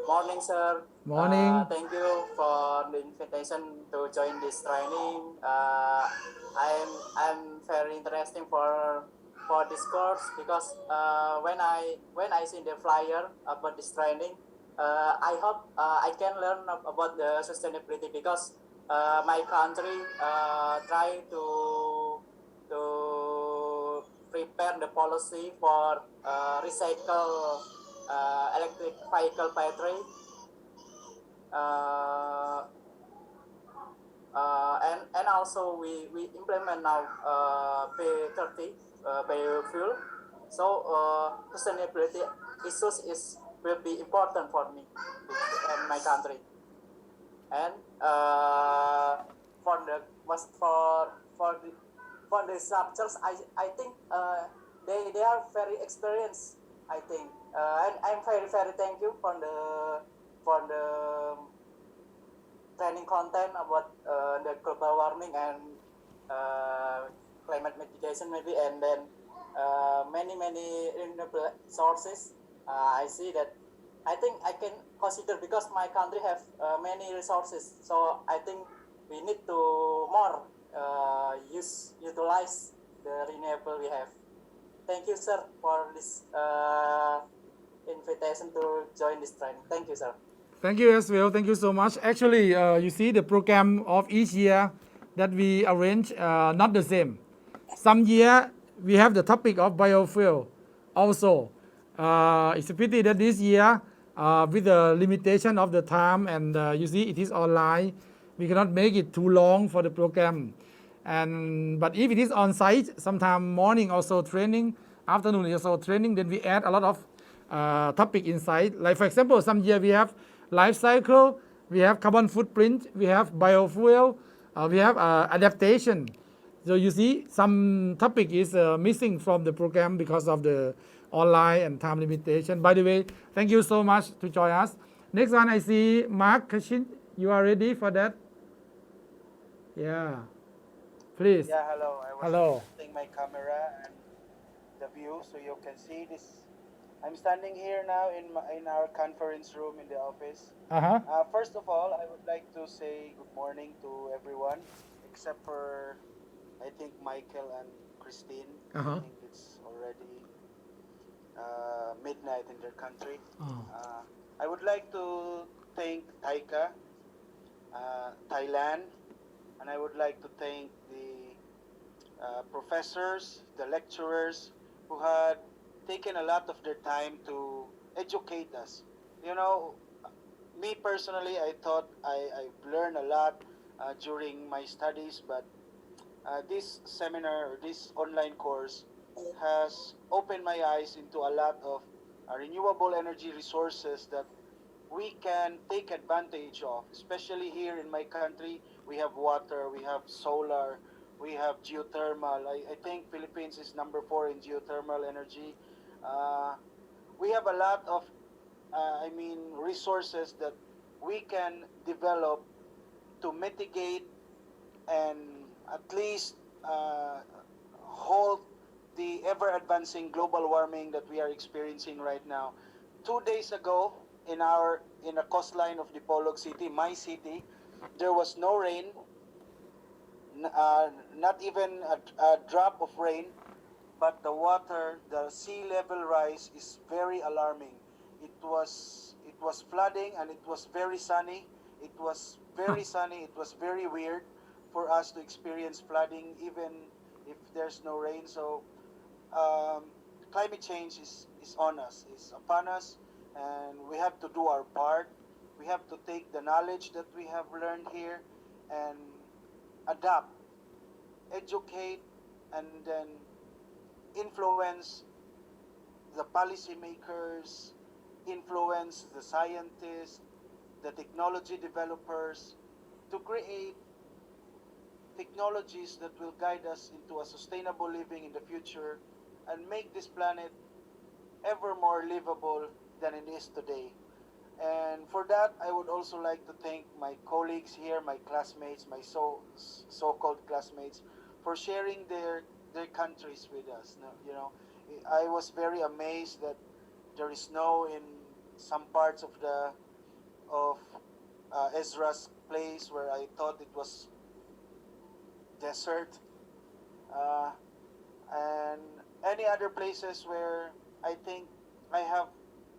Morning, sir. Morning. Thank you for the invitation to join this training. I'm very interesting for this course because when I see the flyer about this training, I hope I can learn about the sustainability because my country try to prepare the policy for recycle electric vehicle battery, uh, and also we implement now P30 biofuel. So sustainability issues is will be important for me and my country. And for the was for the structures, I think they are very experienced. I think, and I'm very thank you for the training content about the global warming and climate mitigation maybe, and then many renewable sources. I see that. I think I can consider because my country have many resources, so I think we need to more utilize the renewable we have. Thank you, sir, for this invitation to join this training. Thank you, sir. Thank you as well. Thank you so much. Actually, you see the program of each year that we arrange not the same. Some year we have the topic of biofuel also. It's a pity that this year with the limitation of the time and you see it is online, we cannot make it too long for the program. But if it is on site, sometime morning also training, afternoon also training, then we add a lot of topic inside. Like for example, some year we have life cycle, we have carbon footprint, we have biofuel, we have adaptation. So you see some topic is missing from the program because of the online and time limitation. By the way, thank you so much to join us. Next one I see Mark Kashin. You are ready for that? Yeah. Please. Yeah, hello. I was Hello. adjusting my camera and the view so you can see this. I'm standing here now in our conference room in the office. Uh-huh. First of all, I would like to say good morning to everyone, except for I think Michael and Christine. Uh-huh. I think it's already midnight in their country. Oh. I would like to thank Taika, Thailand, and I would like to thank the professors, the lecturers who had taken a lot of their time to educate us. You know, me personally, I thought I've learned a lot during my studies, but this seminar or this online course has opened my eyes into a lot of renewable energy resources that we can take advantage of, especially here in my country. We have water, we have solar, we have geothermal. I think Philippines is number 4 in geothermal energy. We have a lot of, resources that we can develop to mitigate and at least halt the ever advancing global warming that we are experiencing right now. 2 days ago, in a coastline of Dipolog City, my city, there was no rain, not even a drop of rain, but the sea level rise is very alarming. It was flooding and it was very sunny. It was very sunny. It was very weird for us to experience flooding even if there's no rain. So climate change is on us, is upon us, and we have to do our part. We have to take the knowledge that we have learned here and adapt, educate, and then influence the policymakers, influence the scientists, the technology developers to create technologies that will guide us into a sustainable living in the future and make this planet ever more livable than it is today. And for that, I would also like to thank my colleagues here, my classmates, my so-called classmates, for sharing their countries with us. No, you know, I was very amazed that there is snow in some parts of Ezra's place where I thought it was desert, uh, and any other places where I think I have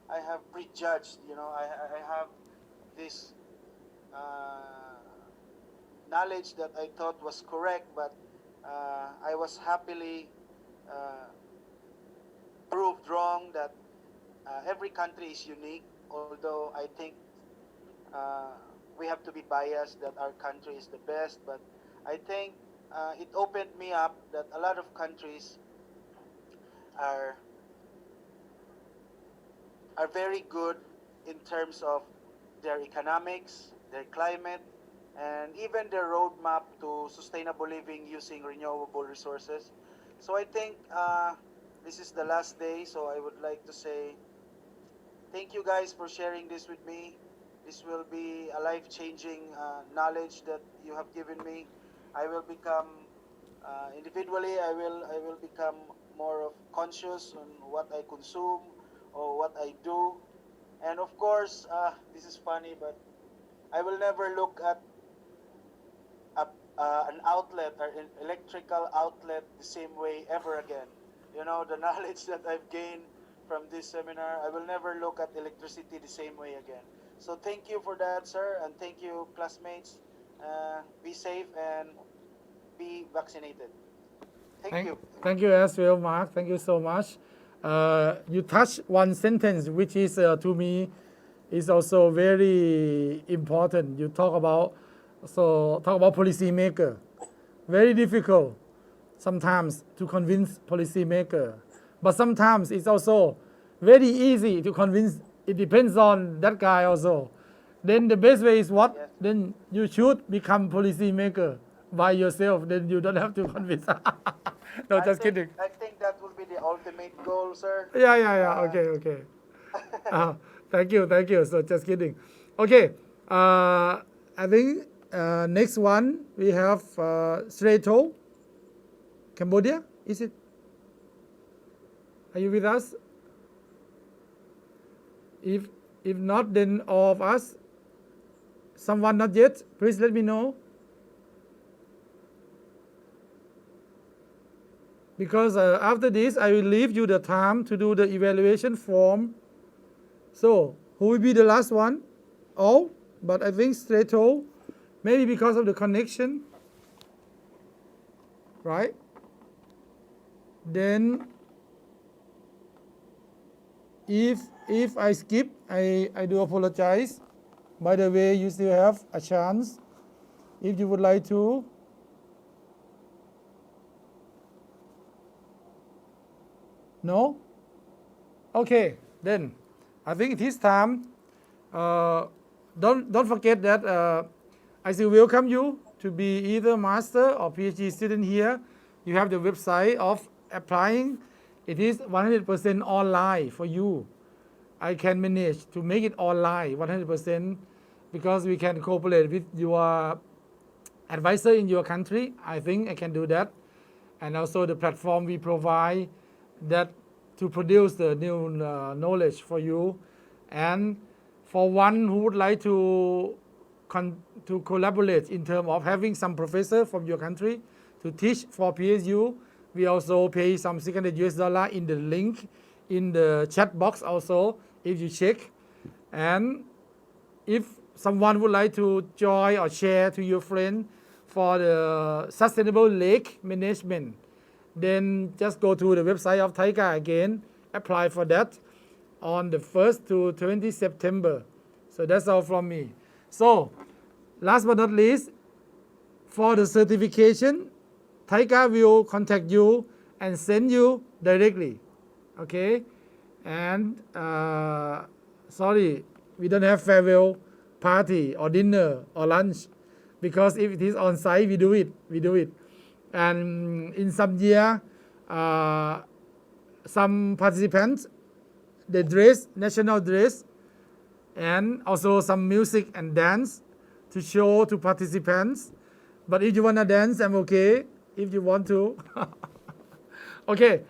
I have prejudged. You know, I have this knowledge that I thought was correct, but I was happily uh, proved wrong that every country is unique. Although I think uh, we have to be biased that our country is the best, but I think it opened me up that a lot of countries are are very good in terms of their economics, their climate, and even their roadmap to sustainable living using renewable resources. So I think this is the last day, so I would like to say thank you guys for sharing this with me. This will be a life-changing knowledge that you have given me. I will become individually. I will become more of conscious on what I consume or what I do, and of course, this is funny, but I will never look at an outlet or an electrical outlet the same way ever again. You know, the knowledge that I've gained from this seminar, I will never look at electricity the same way again. So thank you for that, sir, and thank you, classmates. Be safe and be vaccinated. Thank you. Thank you as well, Mark. Thank you so much. You touched one sentence, which is to me is also very important. You talk about policymaker. Very difficult sometimes to convince policymaker, but sometimes it's also very easy to convince. It depends on that guy also. Then the best way is what? Yes. Then you should become policymaker by yourself. Then you don't have to convince. No, just kidding. I think that will be the ultimate goal, sir. Yeah. Okay. Thank you. So just kidding. Okay. I think next one we have Sreto, Cambodia. Is it? Are you with us? If not, then all of us. Someone not yet? Please let me know. Because after this, I will leave you the time to do the evaluation form. So, who will be the last one? All, but I think Strato, maybe because of the connection, right? Then, if I skip, I do apologize. By the way, you still have a chance if you would like to. No? Okay, then I think it is time. Don't forget that I still welcome you to be either master or PhD student here. You have the website of applying. It is 100% online for you. I can manage to make it online 100% because we can cooperate with your advisor in your country. I think I can do that. And also the platform we provide that to produce the new knowledge for you. And for one who would like to collaborate in terms of having some professor from your country to teach for PSU, we also pay some $600 in the link in the chat box also, if you check. And if someone would like to join or share to your friend for the sustainable lake management, then just go to the website of TICA again, apply for that on the 1st to 20 September. So that's all from me. So last but not least, for the certification, TICA will contact you and send you directly. Okay? And sorry, we don't have farewell party or dinner or lunch, because if it is on site, we do it. And in some year, some participants, they dress national dress and also some music and dance to show to participants. But if you wanna dance, I'm okay. If you want to, okay.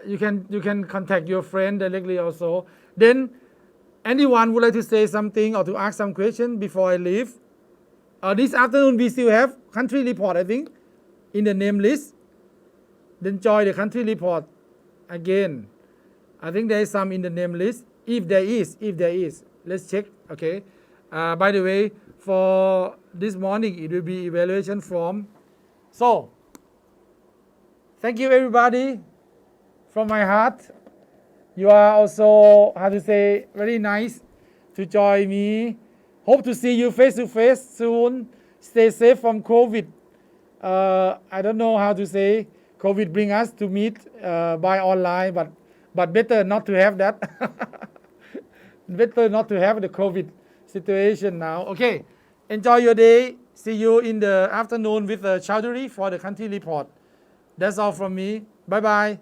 You can contact your friend directly also. Then anyone would like to say something or to ask some question before I leave? This afternoon we still have country report, I think, in the name list. Then join the country report again. I think there is some in the name list. If there is, let's check. Okay. By the way, for this morning it will be evaluation form. So thank you everybody from my heart. You are also, how to say, very nice to join me. Hope to see you face to face soon. Stay safe from COVID. I don't know how to say. COVID bring us to meet by online, but better not to have that. Better not to have the COVID situation now. Okay, enjoy your day. See you in the afternoon with Chowdhury for the country report. That's all from me. Bye bye.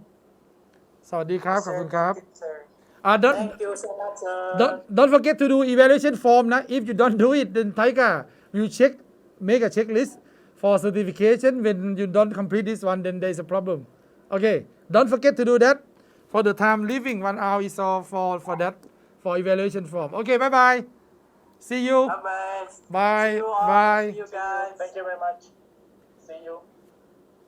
สวัสดีครับ ขอบคุณครับ Thank you so much, sir. Don't forget to do evaluation form นะ If you don't do it, then Taika will check, make a checklist for certification. When you don't complete this one, then there is a problem. Okay, don't forget to do that. For the time leaving, 1 hour is all for that, for evaluation form. Okay, bye bye. See you. Bye-bye. Bye. See you all. Bye. See you guys. Thank you very much. See you.